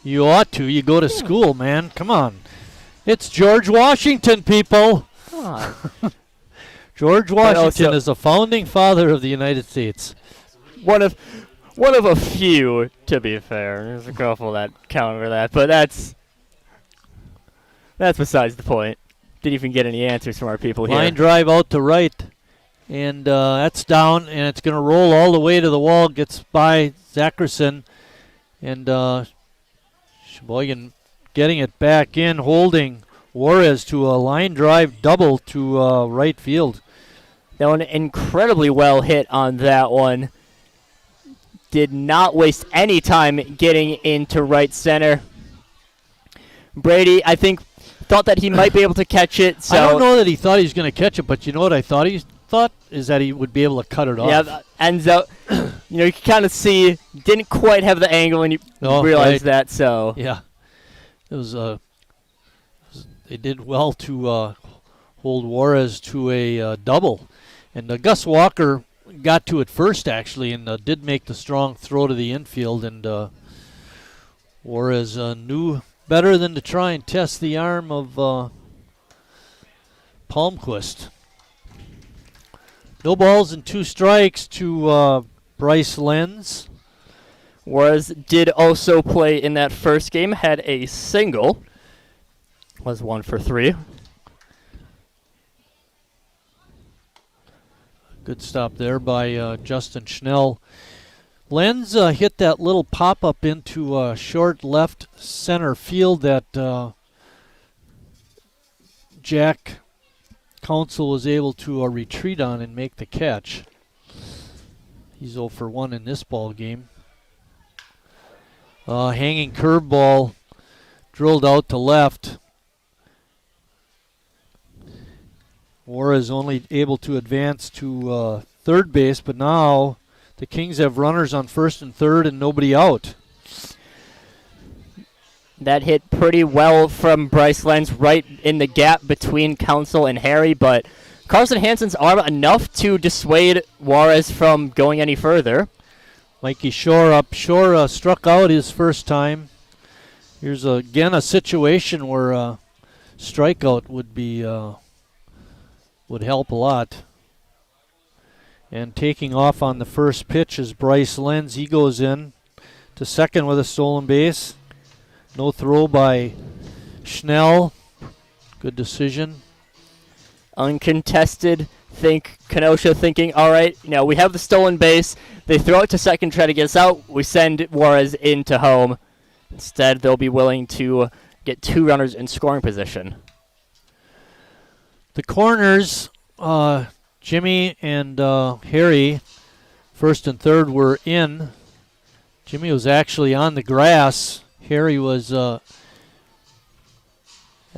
You ought to. You go to school, man. Come on. It's George Washington, people. Come on. George Washington is the founding father of the United States. One of a few, to be fair. There's a couple that counter that, but that's besides the point. Didn't even get any answers from our people here. Line drive out to right. And that's down, and it's going to roll all the way to the wall. Gets by Zackerson. And Sheboygan getting it back in, holding Juarez to a line drive double to right field. That one incredibly well hit on that one. Did not waste any time getting into right center. Brady, I think, thought that he might be able to catch it. So I don't know that he thought he was going to catch it, but you know what I thought he thought is that he would be able to cut it off. Yeah, ends up, you can kind of see, didn't quite have the angle, and you realize that. So yeah, it was. They did well to hold Juarez to a double, and Gus Walker got to it first actually, and did make the strong throw to the infield, and Juarez knew better than to try and test the arm of Palmquist. No balls and 2 strikes to Bryce Lenz. Juarez did also play in that first game, had a single. Was 1 for 3. Good stop there by Justin Schnell. Lenz hit that little pop-up into short left center field that Jack Council was able to retreat on and make the catch. He's 0 for 1 in this ball game. Hanging curveball drilled out to left. Juarez only able to advance to third base, but now the Kings have runners on first and third and nobody out. That hit pretty well from Bryce Lenz right in the gap between Council and Harry, but Carson Hansen's arm enough to dissuade Juarez from going any further. Mikey Shore up. Shore struck out his first time. Here's again a situation where strikeout would be would help a lot. And taking off on the first pitch is Bryce Lenz. He goes in to second with a stolen base. No throw by Schnell. Good decision. Uncontested. Kenosha thinking, all right, we have the stolen base. They throw it to second, try to get us out. We send Juarez into home. Instead, they'll be willing to get 2 runners in scoring position. The corners, Jimmy and Harry, first and third, were in. Jimmy was actually on the grass. Harry was at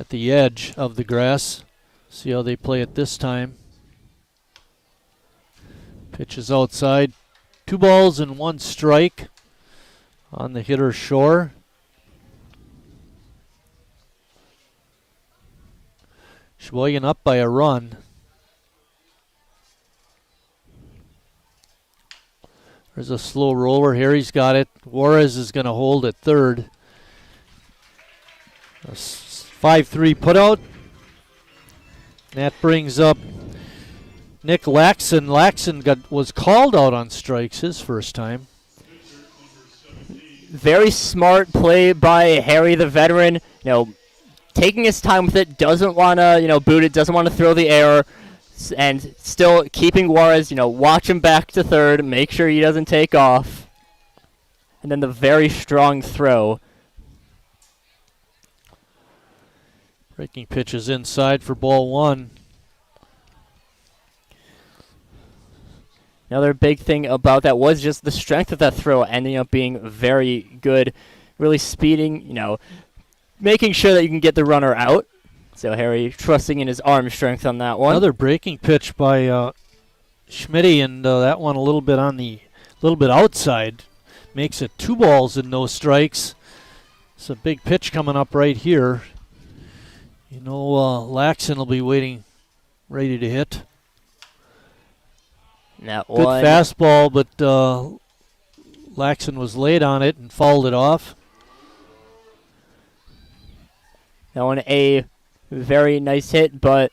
the edge of the grass. See how they play it this time. Pitch is outside. 2 balls and 1 strike on the hitter Shore. Sheboygan up by a run. There's a slow roller. Harry's got it. Juarez is going to hold at third. A 5-3 putout. That brings up Nick Laxon. Laxon was called out on strikes his first time. Very smart play by Harry, the veteran. Taking his time with it, doesn't want to, boot it, doesn't want to throw the error, and still keeping Juarez, watch him back to third, make sure he doesn't take off. And then the very strong throw. Breaking pitches inside for ball 1. Another big thing about that was just the strength of that throw ending up being very good. Really speeding, making sure that you can get the runner out. So Harry trusting in his arm strength on that one. Another breaking pitch by Schmitty, and that one a little bit outside. Makes it 2 balls and no strikes. It's a big pitch coming up right here. Laxon will be waiting, ready to hit. That good one. Fastball, but Laxon was late on it and fouled it off. That one a very nice hit, but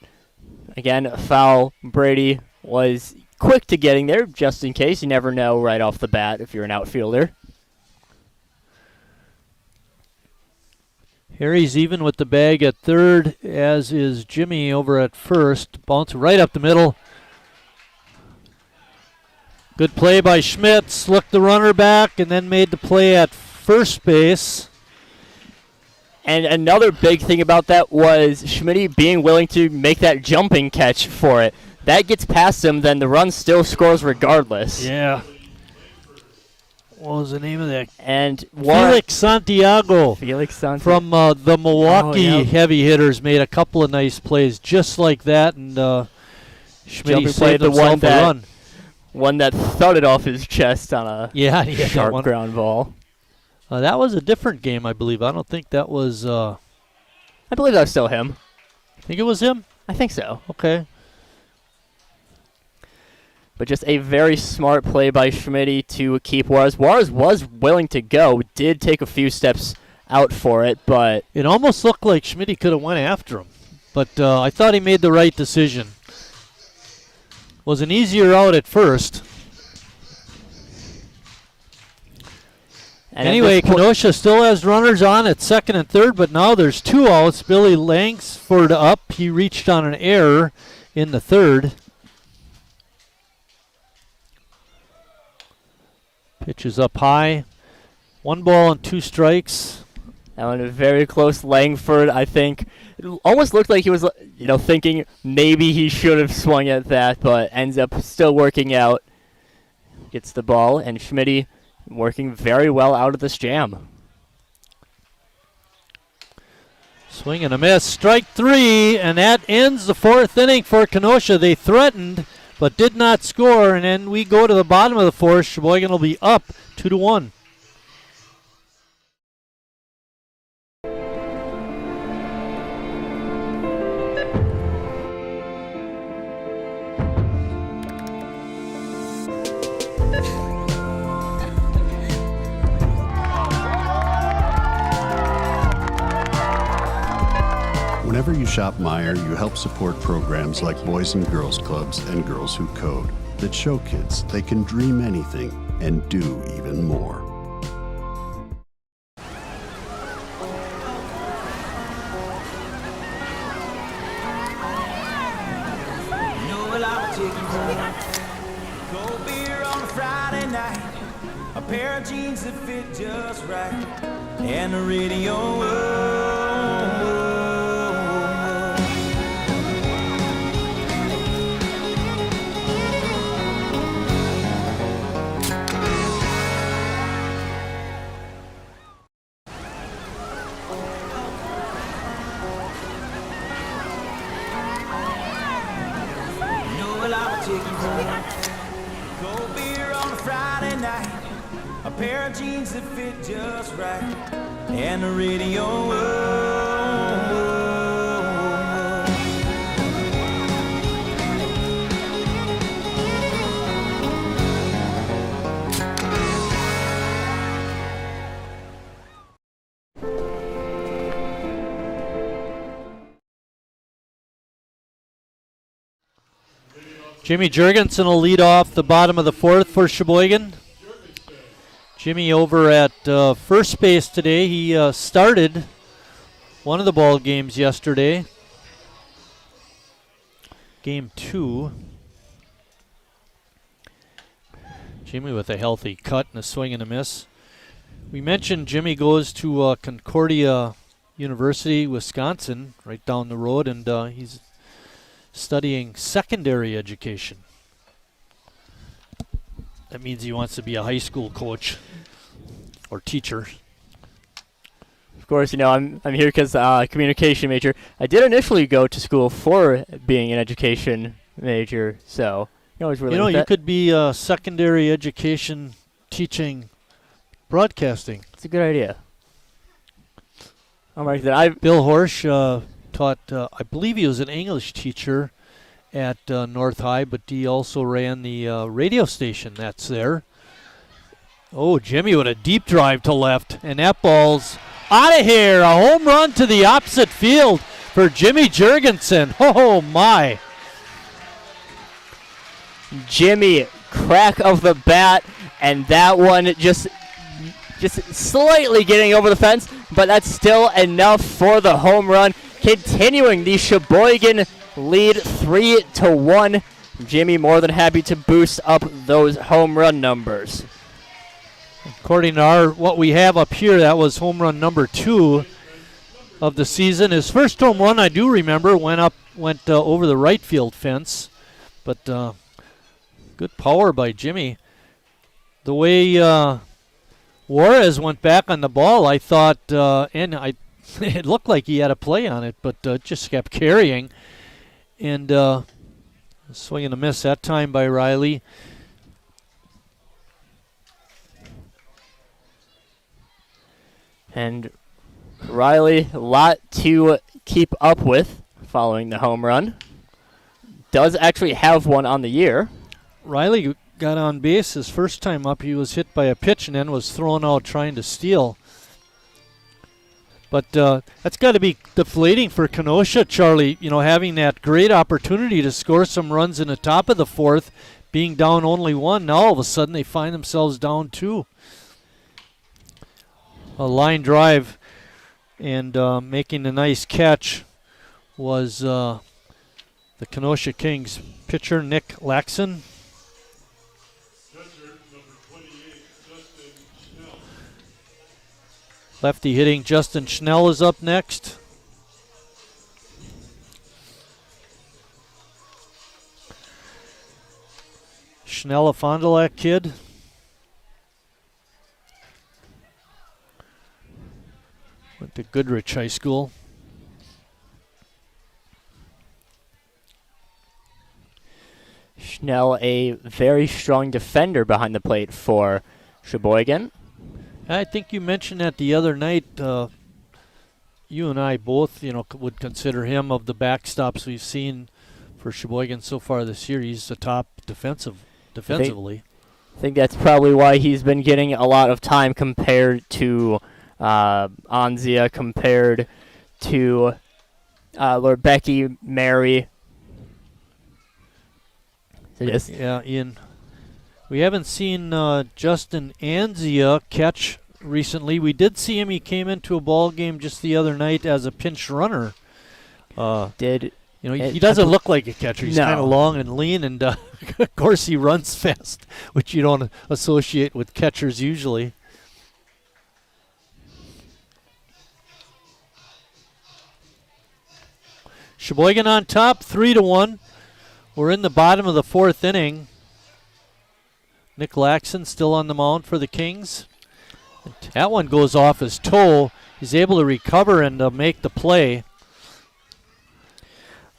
again, a foul. Brady was quick to getting there just in case. You never know right off the bat if you're an outfielder. Harry's even with the bag at third, as is Jimmy over at first. Bounce right up the middle. Good play by Schmitz. Looked the runner back and then made the play at first base. And another big thing about that was Schmitty being willing to make that jumping catch for it. That gets past him, then the run still scores regardless. Yeah. What was the name of that? And Felix Santiago. Felix Santiago. From the Milwaukee heavy hitters made a couple of nice plays just like that, and Schmitty saved himself a run. One that thudded off his chest on a sharp ground ball. That was a different game, I believe. I don't think that was... I believe that was still him. Think it was him? I think so. Okay. But just a very smart play by Schmitty to keep Juarez. Juarez was willing to go, did take a few steps out for it, but... It almost looked like Schmitty could have went after him, but I thought he made the right decision. Was an easier out at first. And anyway, Kenosha still has runners on at second and third, but now there's 2 outs. Billy Langsford up. He reached on an error in the third. Pitch is up high. 1 ball and 2 strikes. That one very close. Langford, I think, it almost looked like he was, thinking maybe he should have swung at that, but ends up still working out. Gets the ball, and Schmitty working very well out of this jam. Swing and a miss. Strike 3, and that ends the 4th inning for Kenosha. They threatened, but did not score, and then we go to the bottom of the 4th. Sheboygan will be up 2-1. Whenever you shop Meijer, you help support programs like Boys and Girls Clubs and Girls Who Code that show kids they can dream anything and do even more. Cold beer on a Friday night, a pair of jeans that fit just right, and the radio. Cold beer on a Friday night, a pair of jeans that fit just right, and the radio. Jimmy Jurgensen will lead off the bottom of the 4th for Sheboygan. Jimmy over at first base today. He started one of the ball games yesterday. Game 2. Jimmy with a healthy cut and a swing and a miss. We mentioned Jimmy goes to Concordia University, Wisconsin, right down the road, and he's studying secondary education. That means he wants to be a high school coach or teacher. Of course, I'm here because communication major. I did initially go to school for being an education major, so always really. You could be secondary education teaching broadcasting. It's a good idea. I'll mark that. Bill Horsch taught, I believe he was an English teacher at North High, but he also ran the radio station that's there. Oh, Jimmy with a deep drive to left, and that ball's out of here. A home run to the opposite field for Jimmy Jurgensen. Oh, my. Jimmy, crack of the bat, and that one just slightly getting over the fence, but that's still enough for the home run. Continuing the Sheboygan lead 3-1. Jimmy more than happy to boost up those home run numbers. According to what we have up here, that was home run number 2 of the season. His first home run, I do remember, went over the right field fence, but good power by Jimmy. The way Juarez went back on the ball, I thought, it looked like he had a play on it, but just kept carrying. And swing and a miss that time by Riley. And Riley, a lot to keep up with following the home run. Does actually have one on the year. Riley got on base his first time up. He was hit by a pitch and then was thrown out trying to steal. But that's got to be deflating for Kenosha, Charlie, having that great opportunity to score some runs in the top of the 4th, being down only 1. Now all of a sudden they find themselves down 2. A line drive and making a nice catch was the Kenosha Kings pitcher, Nick Laxon. Lefty hitting Justin Schnell is up next. Schnell, a Fond du Lac kid. Went to Goodrich High School. Schnell, a very strong defender behind the plate for Sheboygan. I think you mentioned that the other night. You and I both, would consider him of the backstops we've seen for Sheboygan so far this year. He's the top defensively. I think that's probably why he's been getting a lot of time compared to Anzia, compared to Lord Becky, Mary. Yeah, Ian. We haven't seen Justin Anzia catch recently. We did see him. He came into a ball game just the other night as a pinch runner. He doesn't look like a catcher. He's kind of long and lean, and of course he runs fast, which you don't associate with catchers usually. Sheboygan on top, 3-1. We're in the bottom of the fourth inning. Nick Laxon still on the mound for the Kings. That one goes off his toe. He's able to recover and make the play.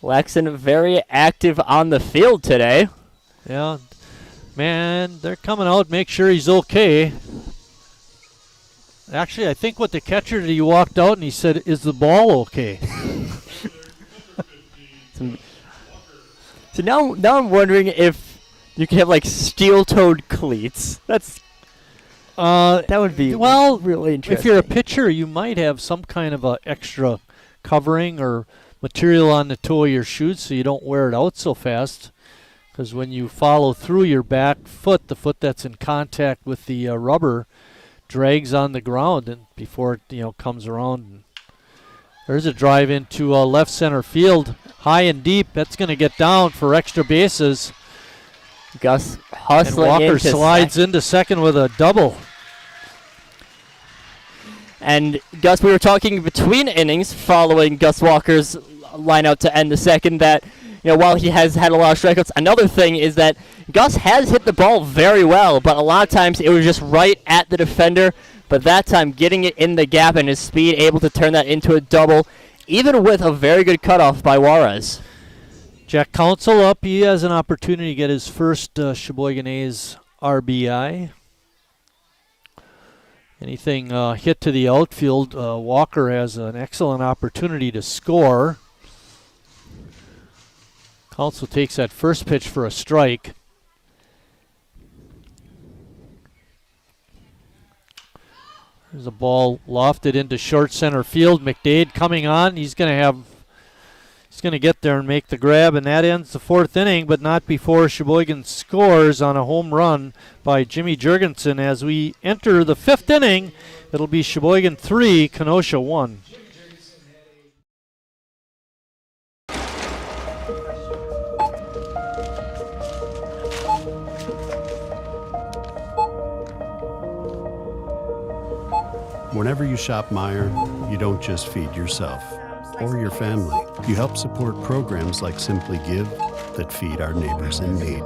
Laxon very active on the field today. Yeah, man, they're coming out. Make sure he's okay. Actually, I think with the catcher he walked out and he said, "Is the ball okay?" So now I'm wondering if you could have like steel-toed cleats. That would be really interesting. If you're a pitcher, you might have some kind of a extra covering or material on the toe of your shoes so you don't wear it out so fast. Because when you follow through your back foot, the foot that's in contact with the rubber drags on the ground and before it comes around. And there's a drive into left center field, high and deep. That's going to get down for extra bases. Gus hustling and Walker into slides into second with a double. And Gus, we were talking between innings following Gus Walker's line out to end the second that, while he has had a lot of strikeouts, another thing is that Gus has hit the ball very well, but a lot of times it was just right at the defender. But that time, getting it in the gap and his speed, able to turn that into a double, even with a very good cutoff by Juarez. Jack Council up. He has an opportunity to get his first Sheboygan A's RBI. Anything hit to the outfield, Walker has an excellent opportunity to score. Council takes that first pitch for a strike. There's a ball lofted into short center field. McDade coming on. He's going to get there and make the grab, and that ends the fourth inning, but not before Sheboygan scores on a home run by Jimmy Jurgensen. As we enter the fifth inning, it'll be Sheboygan 3, Kenosha 1. Whenever you shop Meijer, you don't just feed yourself or your family. You help support programs like Simply Give that feed our neighbors in need.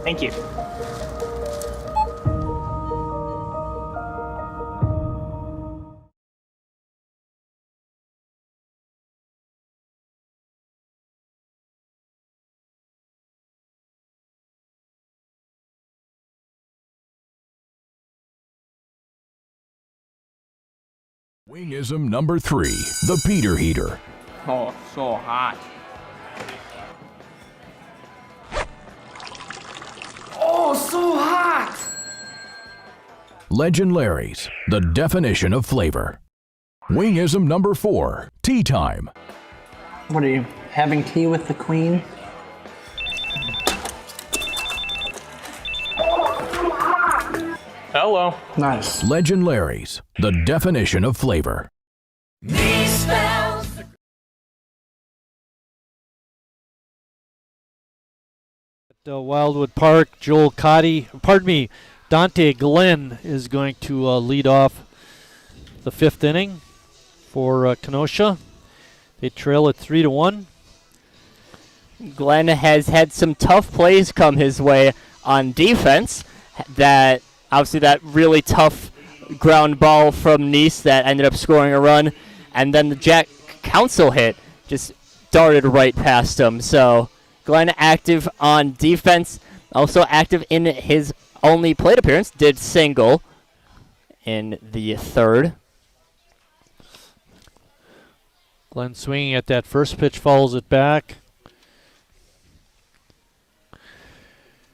Thank you. Wingism number 3, the Peter Heater. Oh, so hot. Oh, so hot! Legend Larry's, the definition of flavor. Wingism number 4, tea time. What are you, having tea with the Queen? Hello. Nice. Legend Larry's, the definition of flavor. Wildwood Park, Joel Cotty, Dante Glenn is going to lead off the 5th inning for Kenosha. They trail at 3-1. Glenn has had some tough plays come his way on defense. That obviously that really tough ground ball from Nice that ended up scoring a run, and then the Jack Council hit just darted right past him. So Glenn active on defense, also active in his only plate appearance, did single in the 3rd. Glenn swinging at that first pitch, fouls it back.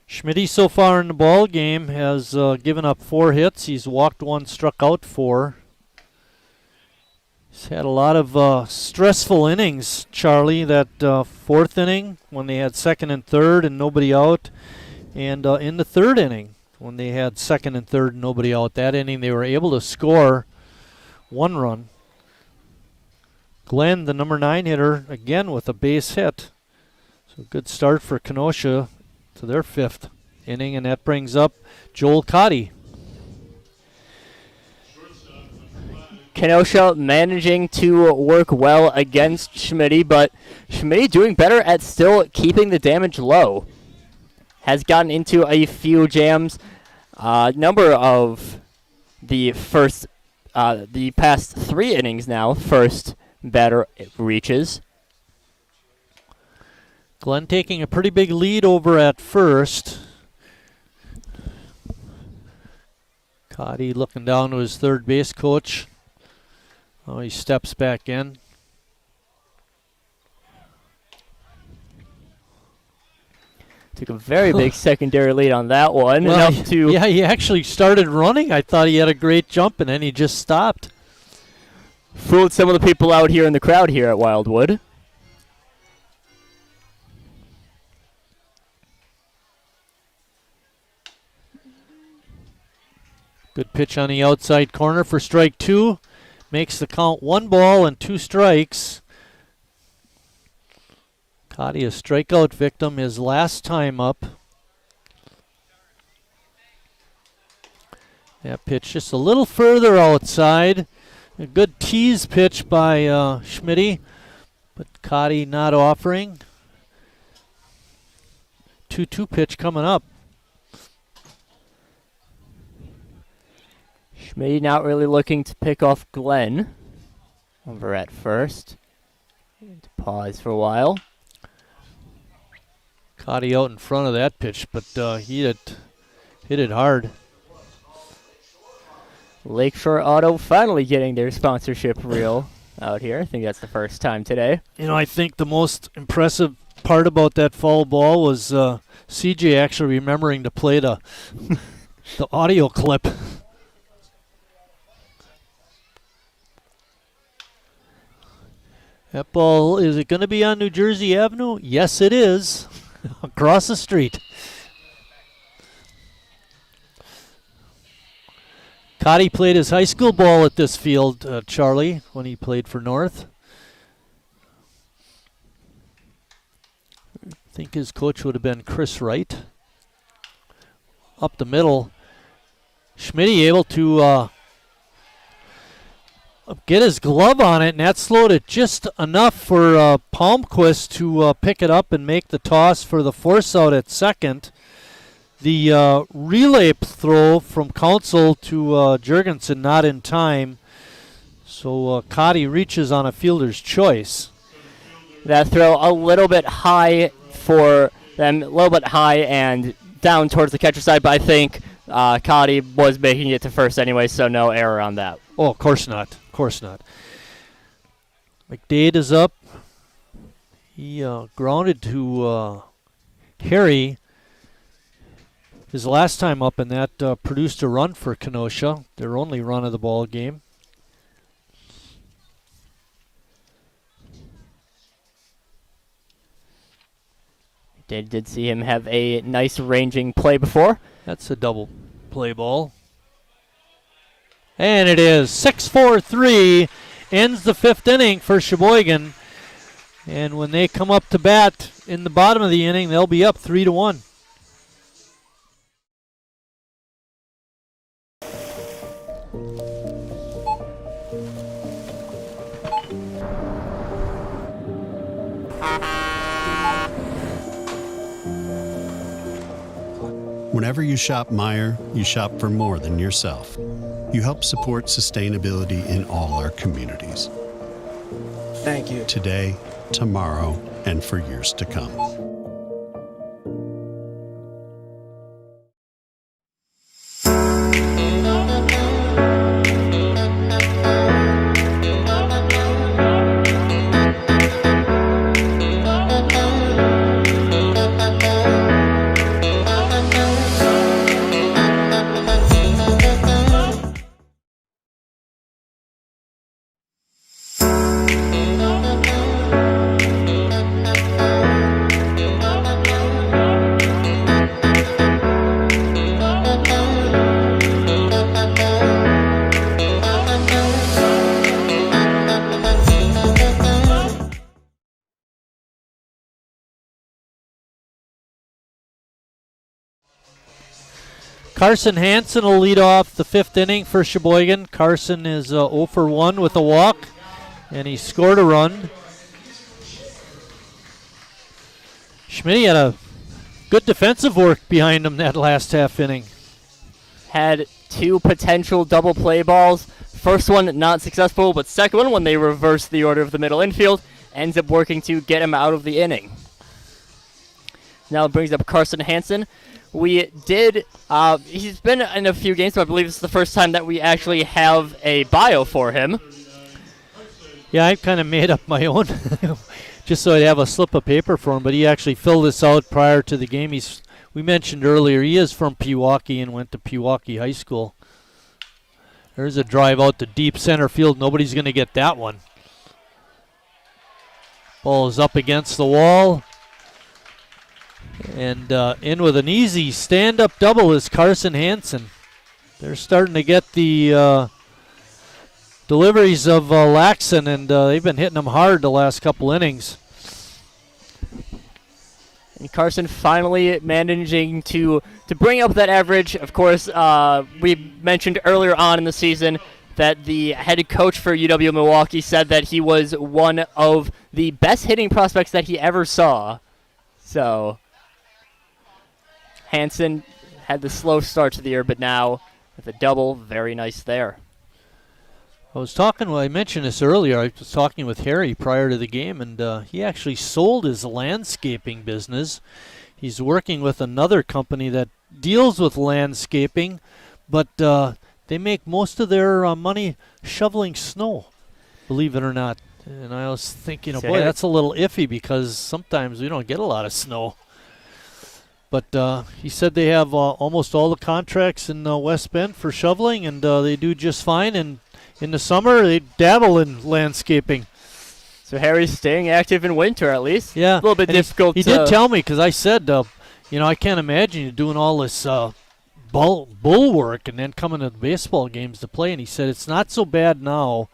Schmitty so far in the ball game has given up 4 hits. He's walked 1, struck out 4. He's had a lot of stressful innings, Charlie. That 4th inning when they had 2nd and 3rd and nobody out, and in the 3rd inning when they had 2nd and 3rd and nobody out. That inning they were able to score 1 run. Glenn, the number 9 hitter, again with a base hit. So good start for Kenosha to their 5th inning, and that brings up Joel Cotty. Kenosha managing to work well against Schmitty, but Schmitty doing better at still keeping the damage low. Has gotten into a few jams. Number of the past 3 innings now, first batter reaches. Glenn taking a pretty big lead over at first. Cotty looking down to his 3rd base coach. Oh, he steps back in. Took a very big secondary lead on that one. Well, yeah, he actually started running. I thought he had a great jump, and then he just stopped. Fooled some of the people out here in the crowd here at Wildwood. Good pitch on the outside corner for strike 2. Makes the count 1 ball and 2 strikes. Cotty, a strikeout victim, his last time up. That pitch just a little further outside. A good tease pitch by Schmitty, but Cotty not offering. 2-2 pitch coming up. Schmitty not really looking to pick off Glenn over at first. Pause for a while. Cotty out in front of that pitch, but he hit it hard. Lakeshore Auto finally getting their sponsorship reel out here. I think that's the first time today. You know, I think the most impressive part about that foul ball was CJ actually remembering to play the the audio clip. That ball, is it going to be on New Jersey Avenue? Yes, it is. Across the street. Cotty played his high school ball at this field, Charlie, when he played for North. I think his coach would have been Chris Wright. Up the middle. Schmitty able to get his glove on it, and that slowed it just enough for Palmquist to pick it up and make the toss for the force out at second. The relay throw from Council to Jurgensen not in time, so Cotty reaches on a fielder's choice. That throw a little bit high for them, a little bit high and down towards the catcher side, but I think Cotty was making it to first anyway, so no error on that. Oh, of course not. Of course not. McDade is up. He grounded to Harry. His last time up, and that produced a run for Kenosha, their only run of the ball game. Did see him have a nice ranging play before. That's a double play ball. And it is 6-4-3, ends the 5th inning for Sheboygan. And when they come up to bat in the bottom of the inning, they'll be up 3-1. Whenever you shop Meijer, you shop for more than yourself. You help support sustainability in all our communities. Thank you. Today, tomorrow, and for years to come. Carson Hansen will lead off the 5th inning for Sheboygan. Carson is 0 for 1 with a walk, and he scored a run. Schmidt had a good defensive work behind him that last half inning. Had 2 potential double play balls. First one not successful, but second one, when they reversed the order of the middle infield, ends up working to get him out of the inning. Now it brings up Carson Hansen. We did, he's been in a few games, but I believe it's the first time that we actually have a bio for him. Yeah, I kind of made up my own just so I'd have a slip of paper for him, but he actually filled this out prior to the game. We mentioned earlier, he is from Pewaukee and went to Pewaukee High School. There's a drive out to deep center field. Nobody's going to get that one. Ball is up against the wall. And in with an easy stand-up double is Carson Hansen. They're starting to get the deliveries of Laxon, and they've been hitting them hard the last couple innings. And Carson finally managing to bring up that average. Of course, we mentioned earlier on in the season that the head coach for UW-Milwaukee said that he was one of the best hitting prospects that he ever saw. So Hansen had the slow start to the year, but now with a double, very nice there. I mentioned this earlier, I was talking with Harry prior to the game, and he actually sold his landscaping business. He's working with another company that deals with landscaping, but they make most of their money shoveling snow, believe it or not. And I was thinking, boy, that's a little iffy because sometimes we don't get a lot of snow. But he said they have almost all the contracts in West Bend for shoveling, and they do just fine. And in the summer, they dabble in landscaping. So Harry's staying active in winter, at least. Yeah. A little bit difficult. He did tell me, because I said, I can't imagine you doing all this bull work and then coming to the baseball games to play. And he said it's not so bad now.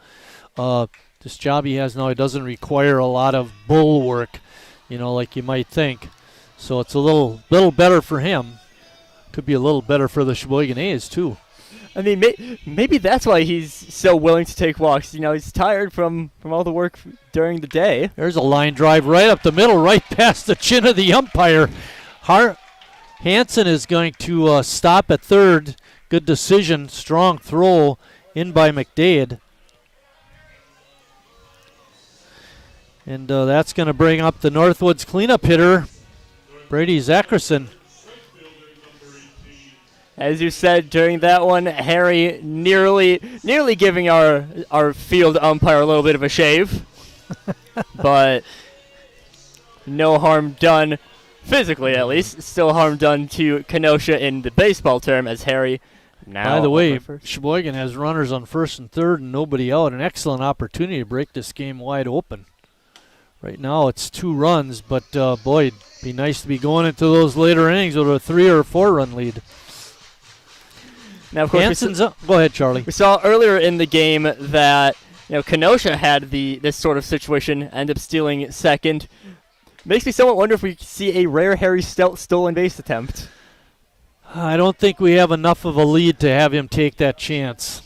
This job he has now, it doesn't require a lot of bull work, like you might think. So it's a little better for him. Could be a little better for the Sheboygan A's, too. I mean, maybe that's why he's so willing to take walks. He's tired from all the work during the day. There's a line drive right up the middle, right past the chin of the umpire. Hansen is going to stop at third. Good decision, strong throw in by McDade. And that's going to bring up the Northwoods cleanup hitter, Brady Zackerson. As you said during that one, Harry nearly giving our field umpire a little bit of a shave. But no harm done, physically at least. Still harm done to Kenosha in the baseball term, as Harry now. By the way, Sheboygan has runners on first and third and nobody out. An excellent opportunity to break this game wide open. Right now it's 2 runs, but boy, it'd be nice to be going into those later innings with a 3 or 4 run lead. Now, of course, Hansen's up. Go ahead, Charlie. We saw earlier in the game that Kenosha had this sort of situation, end up stealing second. Makes me somewhat wonder if we see a rare Harry stolen base attempt. I don't think we have enough of a lead to have him take that chance.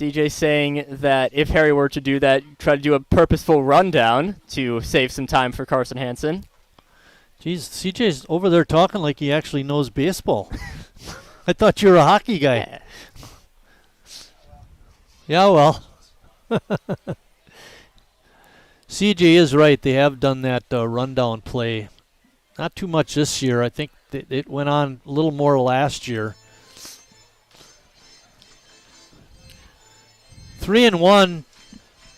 CJ saying that if Harry were to do that, try to do a purposeful rundown to save some time for Carson Hansen. Geez, CJ's over there talking like he actually knows baseball. I thought you were a hockey guy. Yeah, well. CJ is right. They have done that rundown play. Not too much this year. I think it went on a little more last year. 3-1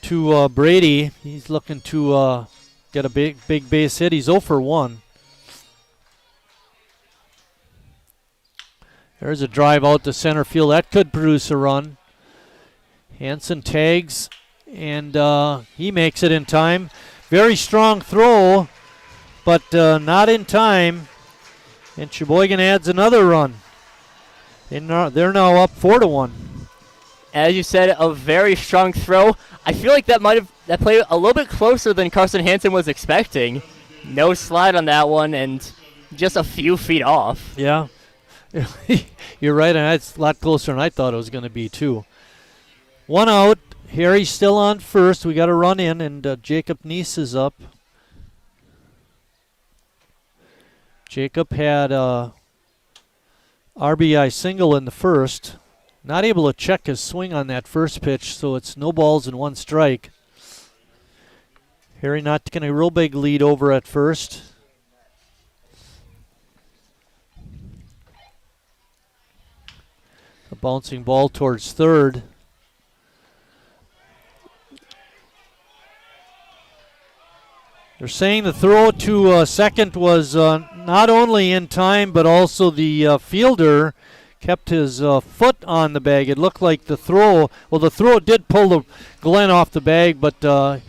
to Brady. He's looking to get a big base hit. He's 0 for 1. There's a drive out to center field. That could produce a run. Hansen tags, and he makes it in time. Very strong throw, but not in time. And Sheboygan adds another run. They're now up 4-1. As you said, a very strong throw. I feel like that played a little bit closer than Carson Hansen was expecting. No slide on that one, and just a few feet off. Yeah. You're right, and it's a lot closer than I thought it was going to be, too. 1 out. Harry's still on first. We got to run in, and Jacob Neese is up. Jacob had a RBI single in the first. Not able to check his swing on that first pitch, so it's no balls and 1 strike. Harry not taking a real big lead over at first. A bouncing ball towards third. They're saying the throw to second was not only in time, but also the fielder kept his foot on the bag. It looked like the throw did pull the Glenn off the bag, but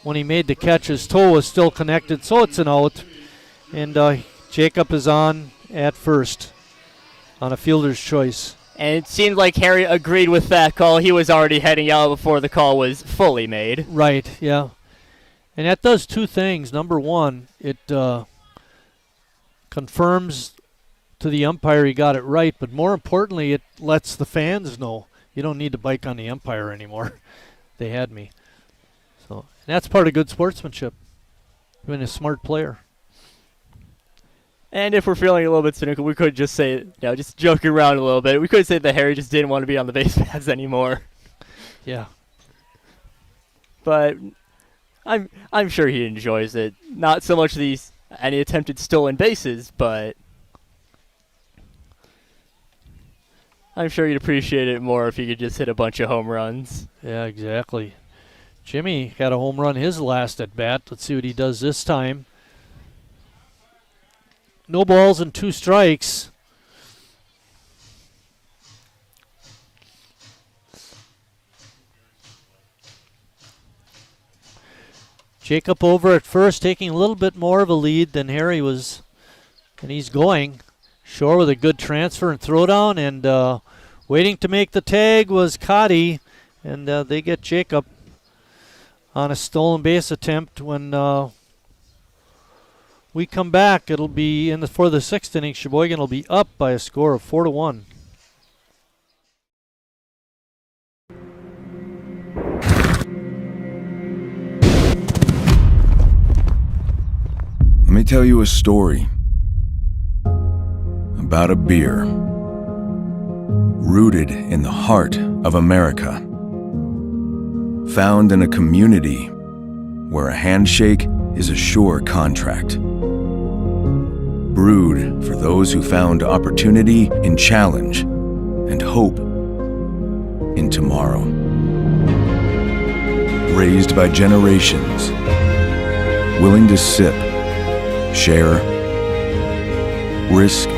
when he made the catch, his toe was still connected, so it's an out. And Jacob is on at first on a fielder's choice. And it seemed like Harry agreed with that call. He was already heading out before the call was fully made. Right, yeah. And that does 2 things. Number one, it confirms to the umpire he got it right, but more importantly, it lets the fans know you don't need to bike on the umpire anymore. They had me. So and that's part of good sportsmanship, being a smart player. And if we're feeling a little bit cynical, we could just say, just joking around a little bit, we could say that Harry just didn't want to be on the base paths anymore. Yeah. But I'm sure he enjoys it. Not so much any attempted stolen bases, but I'm sure you'd appreciate it more if you could just hit a bunch of home runs. Yeah, exactly. Jimmy got a home run his last at bat. Let's see what he does this time. No balls and 2 strikes. Jacob over at first, taking a little bit more of a lead than Harry was, and he's going. Shore with a good transfer and throwdown, and waiting to make the tag was Cotty, and they get Jacob on a stolen base attempt. When we come back, it'll be for the 6th inning. Sheboygan will be up by a score of 4-1. Let me tell you a story about a beer rooted in the heart of America, found in a community where a handshake is a sure contract, brewed for those who found opportunity in challenge and hope in tomorrow, raised by generations, willing to sip, share, risk,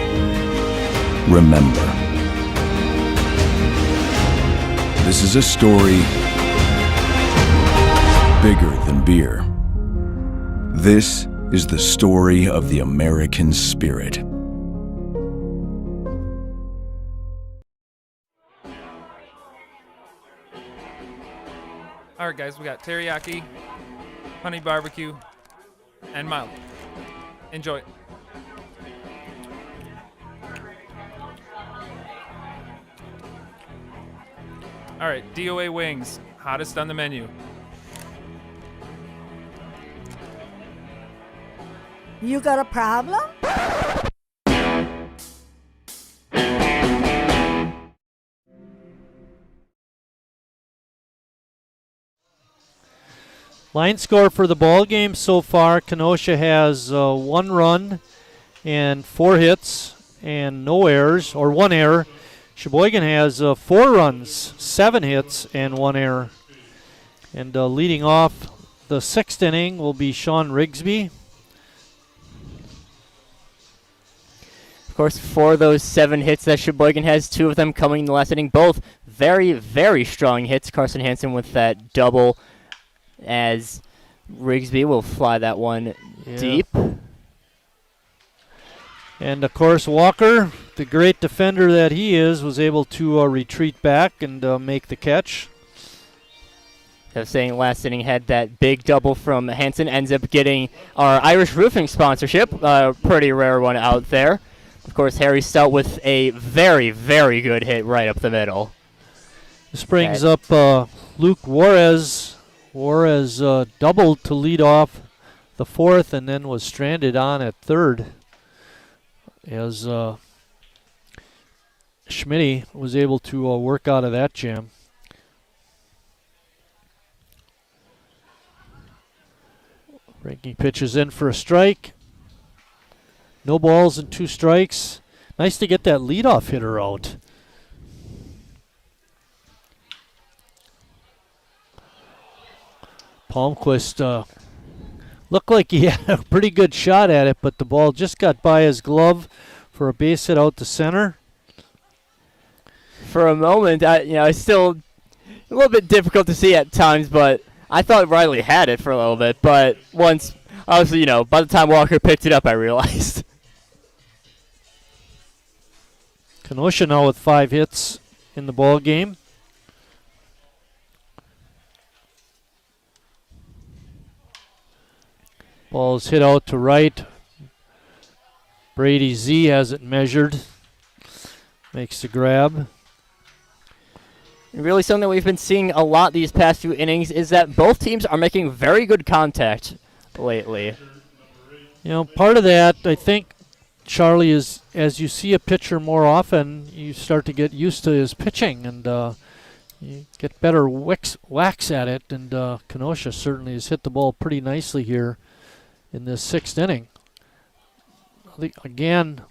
remember. This is a story bigger than beer. This is the story of the American spirit. All right, guys, we got teriyaki, honey barbecue, and mild. Enjoy. All right, DOA wings, hottest on the menu. You got a problem? Line score for the ball game so far, Kenosha has 1 run and 4 hits and no errors, or 1 error. Sheboygan has 4 runs, 7 hits, and 1 error. And leading off the 6th inning will be Sean Rigsby. Of course, for those 7 hits that Sheboygan has, 2 of them coming in the last inning. Both very, very strong hits. Carson Hansen with that double, as Rigsby will fly that one deep. And of course, Walker, the great defender that he is, was able to retreat back and make the catch. I was saying last inning had that big double from Hansen, ends up getting our Irish Roofing sponsorship, pretty rare one out there. Of course, Harry Stout with a very, very good hit right up the middle. This brings up Luke Juarez. Juarez doubled to lead off the 4th and then was stranded on at 3rd as Schmitty was able to work out of that jam. Ranking pitches in for a strike. No balls and 2 strikes. Nice to get that leadoff hitter out. Palmquist looked like he had a pretty good shot at it, but the ball just got by his glove for a base hit out to center. For a moment, it's still a little bit difficult to see at times, but I thought Riley had it for a little bit. But once, obviously, by the time Walker picked it up, I realized. Kenosha now with 5 hits in the ball game. Ball's hit out to right. Brady Z has it measured. Makes the grab. Really something that we've been seeing a lot these past few innings is that both teams are making very good contact lately. Part of that, I think, Charlie, is as you see a pitcher more often, you start to get used to his pitching and you get better whacks at it. And Kenosha certainly has hit the ball pretty nicely here in this 6th inning. Again,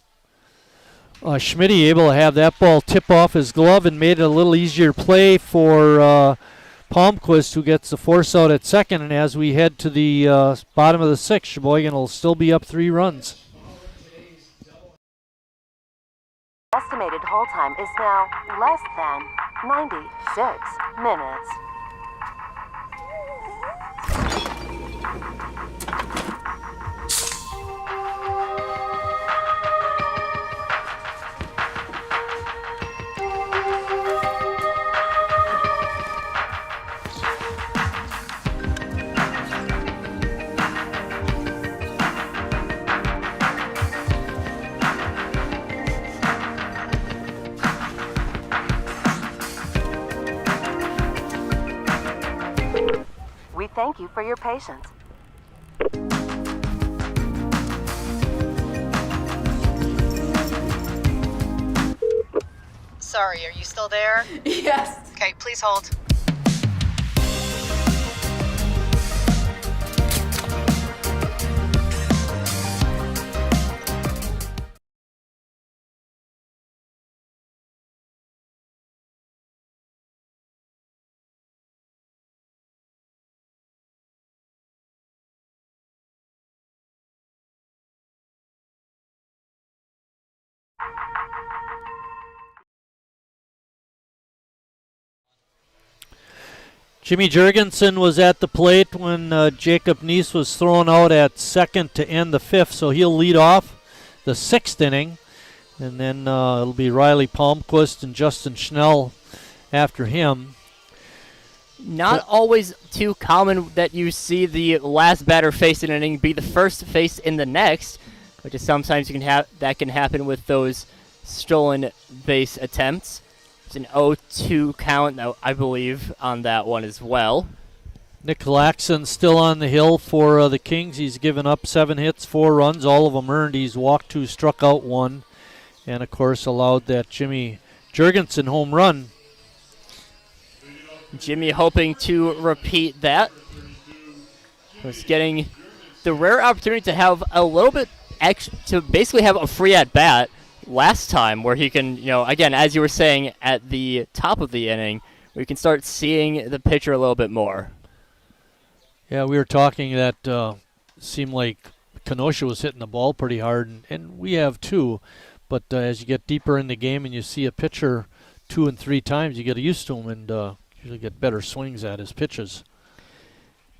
Schmitty able to have that ball tip off his glove and made it a little easier play for Palmquist, who gets the force out at 2nd. And as we head to the bottom of the 6th, Sheboygan will still be up 3 runs. Estimated hold time is now less than 96 minutes. We thank you for your patience. Sorry, are you still there? Yes. Okay, please hold. Jimmy Jurgensen was at the plate when Jacob Neese was thrown out at 2nd to end the 5th, so he'll lead off the 6th inning. And then it'll be Riley Palmquist and Justin Schnell after him. Not always too common that you see the last batter face an inning be the first face in the next, which is sometimes that can happen with those stolen base attempts. It's an 0-2 count, I believe, on that one as well. Nick Laxon still on the hill for the Kings. He's given up 7 hits, 4 runs, all of them earned. He's walked 2, struck out 1, and of course allowed that Jimmy Jurgensen home run. Jimmy hoping to repeat that. Was getting the rare opportunity to have a little bit to basically have a free at bat last time, where he can, again, as you were saying at the top of the inning, we can start seeing the pitcher a little bit more. Yeah, we were talking that seemed like Kenosha was hitting the ball pretty hard, and we have too. But as you get deeper in the game and you see a pitcher 2 and 3 times, you get used to him and usually get better swings at his pitches.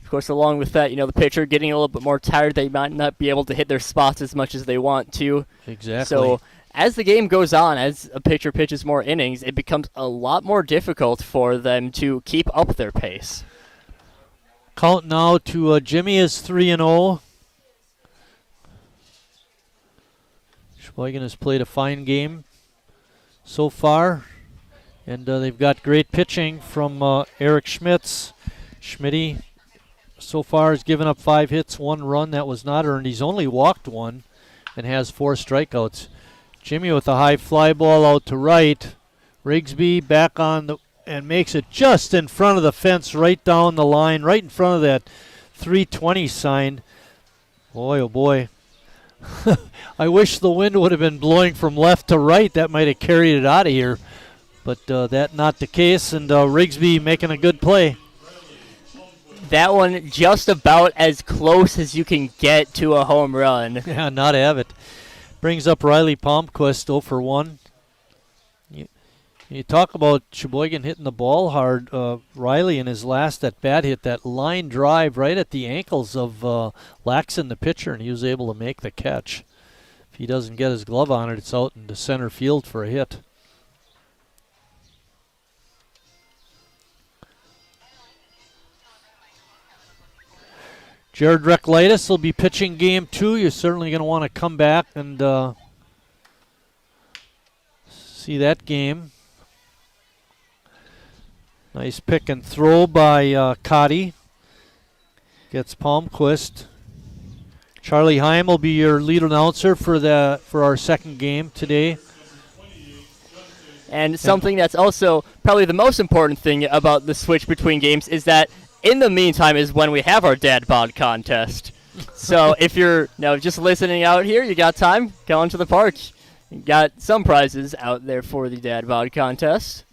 Of course, along with that, the pitcher getting a little bit more tired. They might not be able to hit their spots as much as they want to. Exactly. So as the game goes on, as a pitcher pitches more innings, it becomes a lot more difficult for them to keep up their pace. Count now to Jimmy is 3-0. Sheboygan has played a fine game so far, and they've got great pitching from Eric Schmitz. Schmitty so far has given up 5 hits, 1 run that was not earned. He's only walked 1 and has 4 strikeouts. Jimmy with a high fly ball out to right. Rigsby back on and makes it just in front of the fence, right down the line, right in front of that 320 sign. Boy, oh boy. I wish the wind would have been blowing from left to right. That might have carried it out of here. But that not the case, and Rigsby making a good play. That one just about as close as you can get to a home run. Yeah, not have it. Brings up Riley Palmquist 0 for 1. You talk about Sheboygan hitting the ball hard. Riley in his last at-bat hit that line drive right at the ankles of Laxon, the pitcher, and he was able to make the catch. If he doesn't get his glove on it, it's out into center field for a hit. Jared Reklitis will be pitching game 2. You're certainly going to want to come back and see that game. Nice pick and throw by Cotty. Gets Palmquist. Charlie Heim will be your lead announcer for our second game today. And something that's also probably the most important thing about the switch between games is that in the meantime is when we have our dad bod contest. So if you're just listening out here, you got time, go on to the park. You got some prizes out there for the dad bod contest.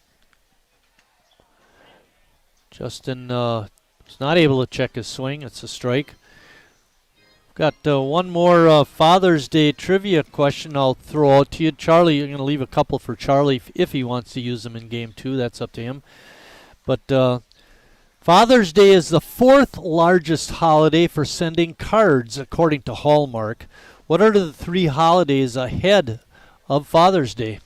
Justin is not able to check his swing. It's a strike. Got one more Father's Day trivia question I'll throw out to you. Charlie, you're going to leave a couple for Charlie if he wants to use them in game 2. That's up to him. But Father's Day is the 4th largest holiday for sending cards, according to Hallmark. What are the 3 holidays ahead of Father's Day?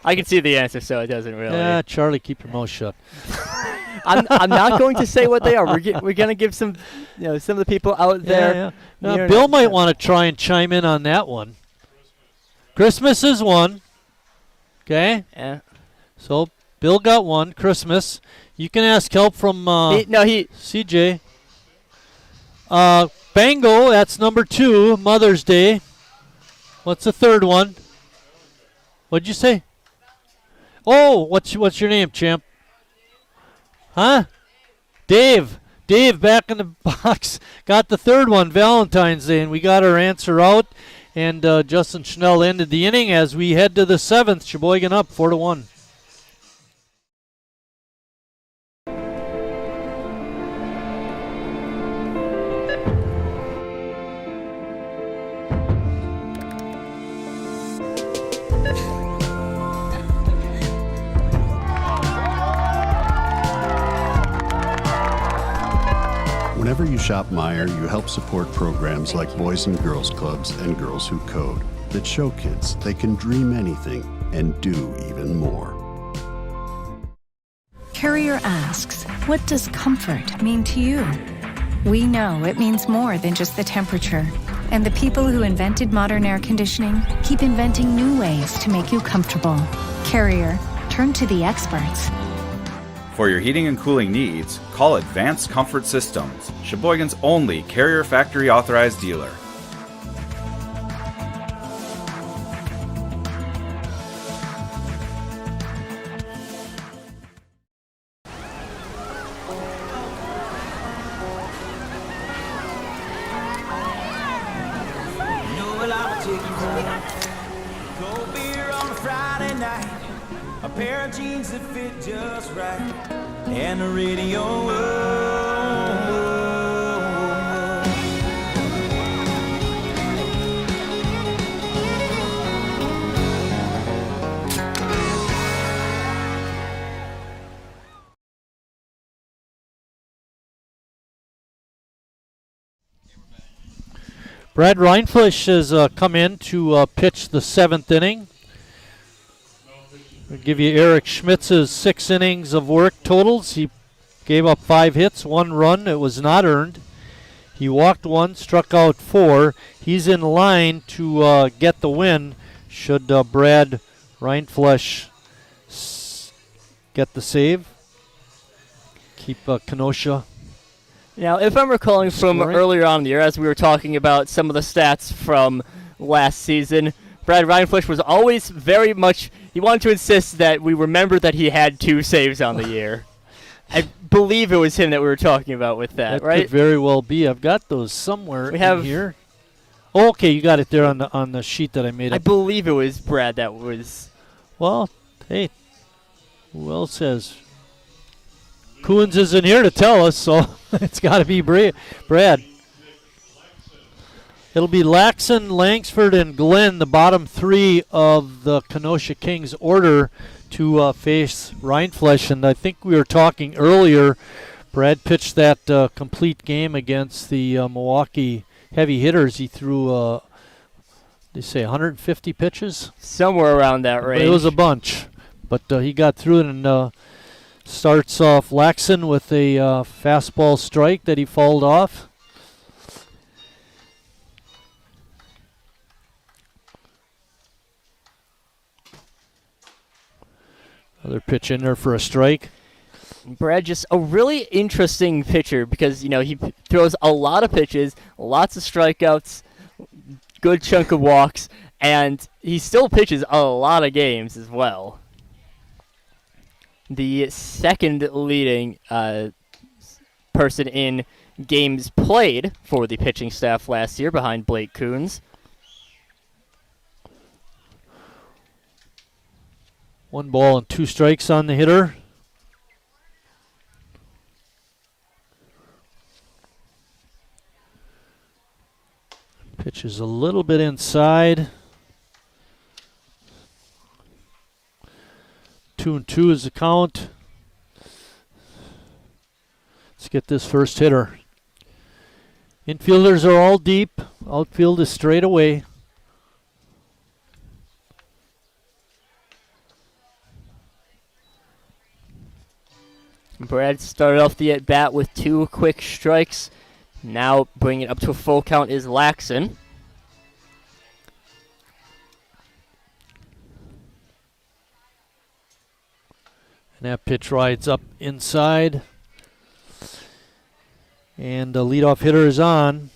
I can see the answer, so it doesn't really. Yeah, Charlie, keep your mouth shut. I'm not going to say what they are. We're going to give some of the people out there. Yeah. Bill might want to try and chime in on that one. Christmas is one. Okay. Yeah. So Bill got one. Christmas. You can ask help from CJ. Bango. That's number 2. Mother's Day. What's the third one? What'd you say? Oh, what's your name, champ? Huh? Dave. Dave back in the box. Got the third one, Valentine's Day, and we got our answer out. And Justin Schnell ended the inning as we head to the 7th. Sheboygan up 4-1. Whenever you shop Meijer, you help support programs like Boys and Girls Clubs and Girls Who Code that show kids they can dream anything and do even more. Carrier asks, what does comfort mean to you? We know it means more than just the temperature. And the people who invented modern air conditioning keep inventing new ways to make you comfortable. Carrier, turn to the experts. For your heating and cooling needs, call Advanced Comfort Systems, Sheboygan's only Carrier Factory authorized dealer. Cold beer on a Friday night, a pair of jeans that fit just right, and the radio. Brad Reinfleisch has come in to pitch the 7th inning. I'll give you Eric Schmitz's 6 innings of work totals. He gave up 5 hits, 1 run. It was not earned. He walked 1, struck out 4. He's in line to get the win should Brad Reinfleisch get the save. Keep Kenosha. Now, if I'm recalling from earlier on in the year, as we were talking about some of the stats from last season, Brad Reinfleisch was always very much, he wanted to insist that we remember that he had 2 saves on the year. I believe it was him that we were talking about with that, right? Could very well be. I've got those somewhere in here. Oh, okay, you got it there on the sheet that I made up. I believe it was Brad that was. Well, hey, who else says? Coons isn't here to tell us, so it's got to be Brad. It'll be Laxon, Langsford, and Glenn, the bottom 3 of the Kenosha Kings order to face Reinfleisch. And I think we were talking earlier, Brad pitched that complete game against the Milwaukee heavy hitters. He threw, they say 150 pitches? Somewhere around that range. It was a bunch, but he got through it and starts off Laxon with a fastball strike that he fouled off. Another pitch in there for a strike. Brad, just a really interesting pitcher because, he throws a lot of pitches, lots of strikeouts, good chunk of walks, and he still pitches a lot of games as well. The second leading person in games played for the pitching staff last year behind Blake Coons. 1 ball and 2 strikes on the hitter. Pitch is a little bit inside. 2-2 is the count. Let's get this first hitter. Infielders are all deep. Outfield is straight away. Brad started off the at-bat with 2 quick strikes. Now bringing it up to a full count is Laxon. And that pitch rides up inside. And the leadoff hitter is on.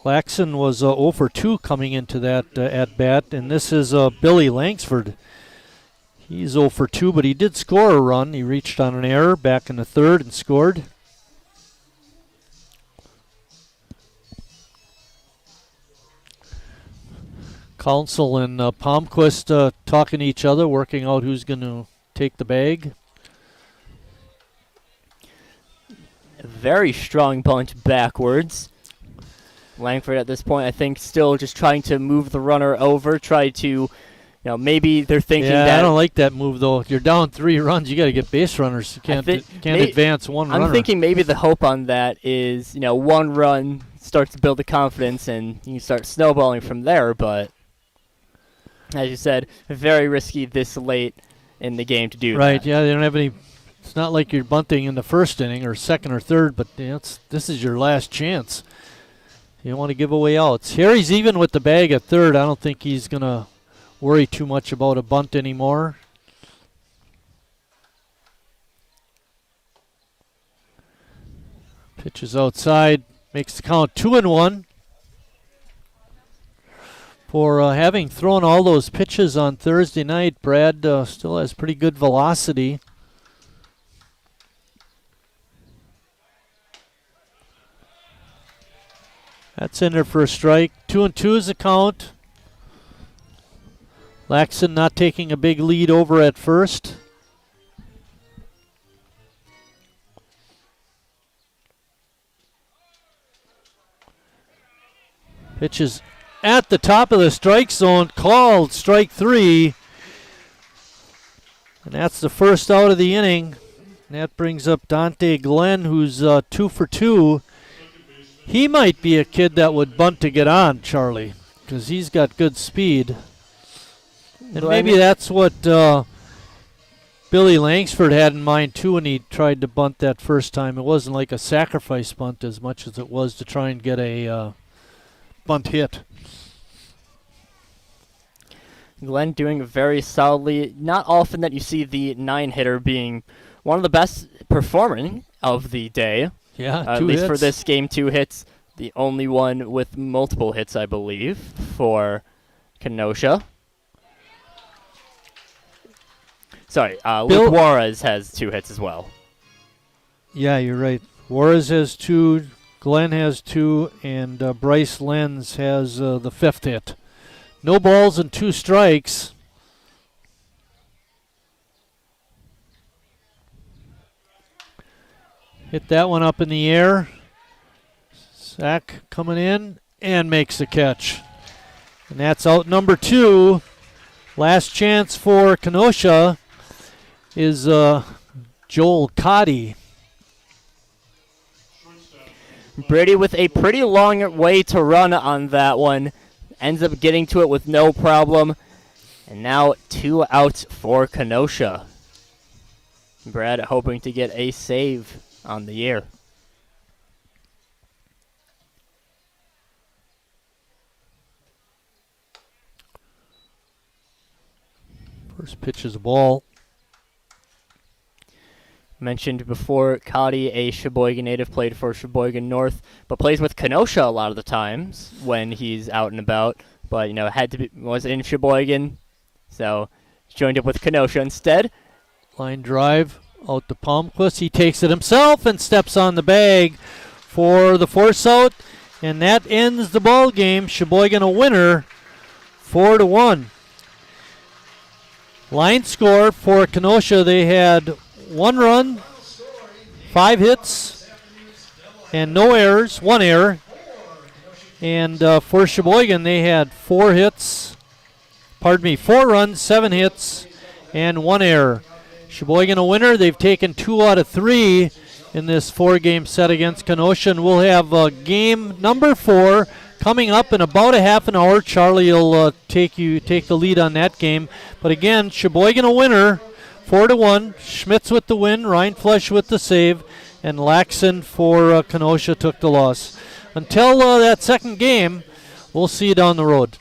Laxon was 0 for 2 coming into that at-bat, and this is Billy Langsford. He's 0 for 2, but he did score a run. He reached on an error back in the 3rd and scored. Council and Palmquist talking to each other, working out who's going to take the bag. A very strong bunt backwards. Langford at this point, I think, still just trying to move the runner over, try to, maybe they're thinking that. I don't like that move, though. If you're down 3 runs, you got to get base runners. You can't advance 1 runner. I'm thinking maybe the hope on that is, 1 run starts to build the confidence and you start snowballing from there, but as you said, very risky this late in the game to do that. Right, yeah, they don't have any. It's not like you're bunting in the 1st inning or 2nd or 3rd, but this is your last chance. You don't want to give away outs. Harry's even with the bag at third. I don't think he's going to worry too much about a bunt anymore. Pitches outside, makes the count 2-1. For having thrown all those pitches on Thursday night, Brad still has pretty good velocity. That's in there for a strike. 2-2 is the count. Laxon not taking a big lead over at first. Pitches at the top of the strike zone, called strike 3. And that's the first out of the inning. And that brings up Dante Glenn, who's 2 for 2. He might be a kid that would bunt to get on, Charlie, because he's got good speed. And maybe that's what Billy Langsford had in mind, too, when he tried to bunt that first time. It wasn't like a sacrifice bunt as much as it was to try and get a bunt hit. Glenn doing very solidly. Not often that you see the 9-hitter being one of the best performing of the day. Yeah, at least for this game, 2 hits. The only one with multiple hits, I believe, for Kenosha. Sorry, Luke Juarez has 2 hits as well. Yeah, you're right. Juarez has 2, Glenn has 2, and Bryce Lenz has the 5th hit. No balls and 2 strikes. Hit that one up in the air. Zach coming in and makes the catch. And that's out number 2. Last chance for Kenosha is Joel Cotty. Brady with a pretty long way to run on that one. Ends up getting to it with no problem. And now 2 outs for Kenosha. Brad hoping to get a save on the year. First pitch is a ball. Mentioned before, Cotty, a Sheboygan native, played for Sheboygan North, but plays with Kenosha a lot of the times when he's out and about. But was in Sheboygan, so joined up with Kenosha instead. Line drive out to Palmquist. He takes it himself and steps on the bag for the force out, and that ends the ball game. Sheboygan a winner, 4-1. Line score for Kenosha, they had 1 run, 5 hits, and no errors, 1 error. And for Sheboygan, they had 4 runs, 7 hits, and 1 error. Sheboygan a winner. They've taken 2 out of 3 in this 4-game set against Kenosha, and we'll have game number 4 coming up in about a half an hour. Charlie will take the lead on that game. But again, Sheboygan a winner, 4-1. Schmitz with the win, Ryan Flesch with the save, and Laxon for Kenosha took the loss. Until that second game, we'll see you down the road.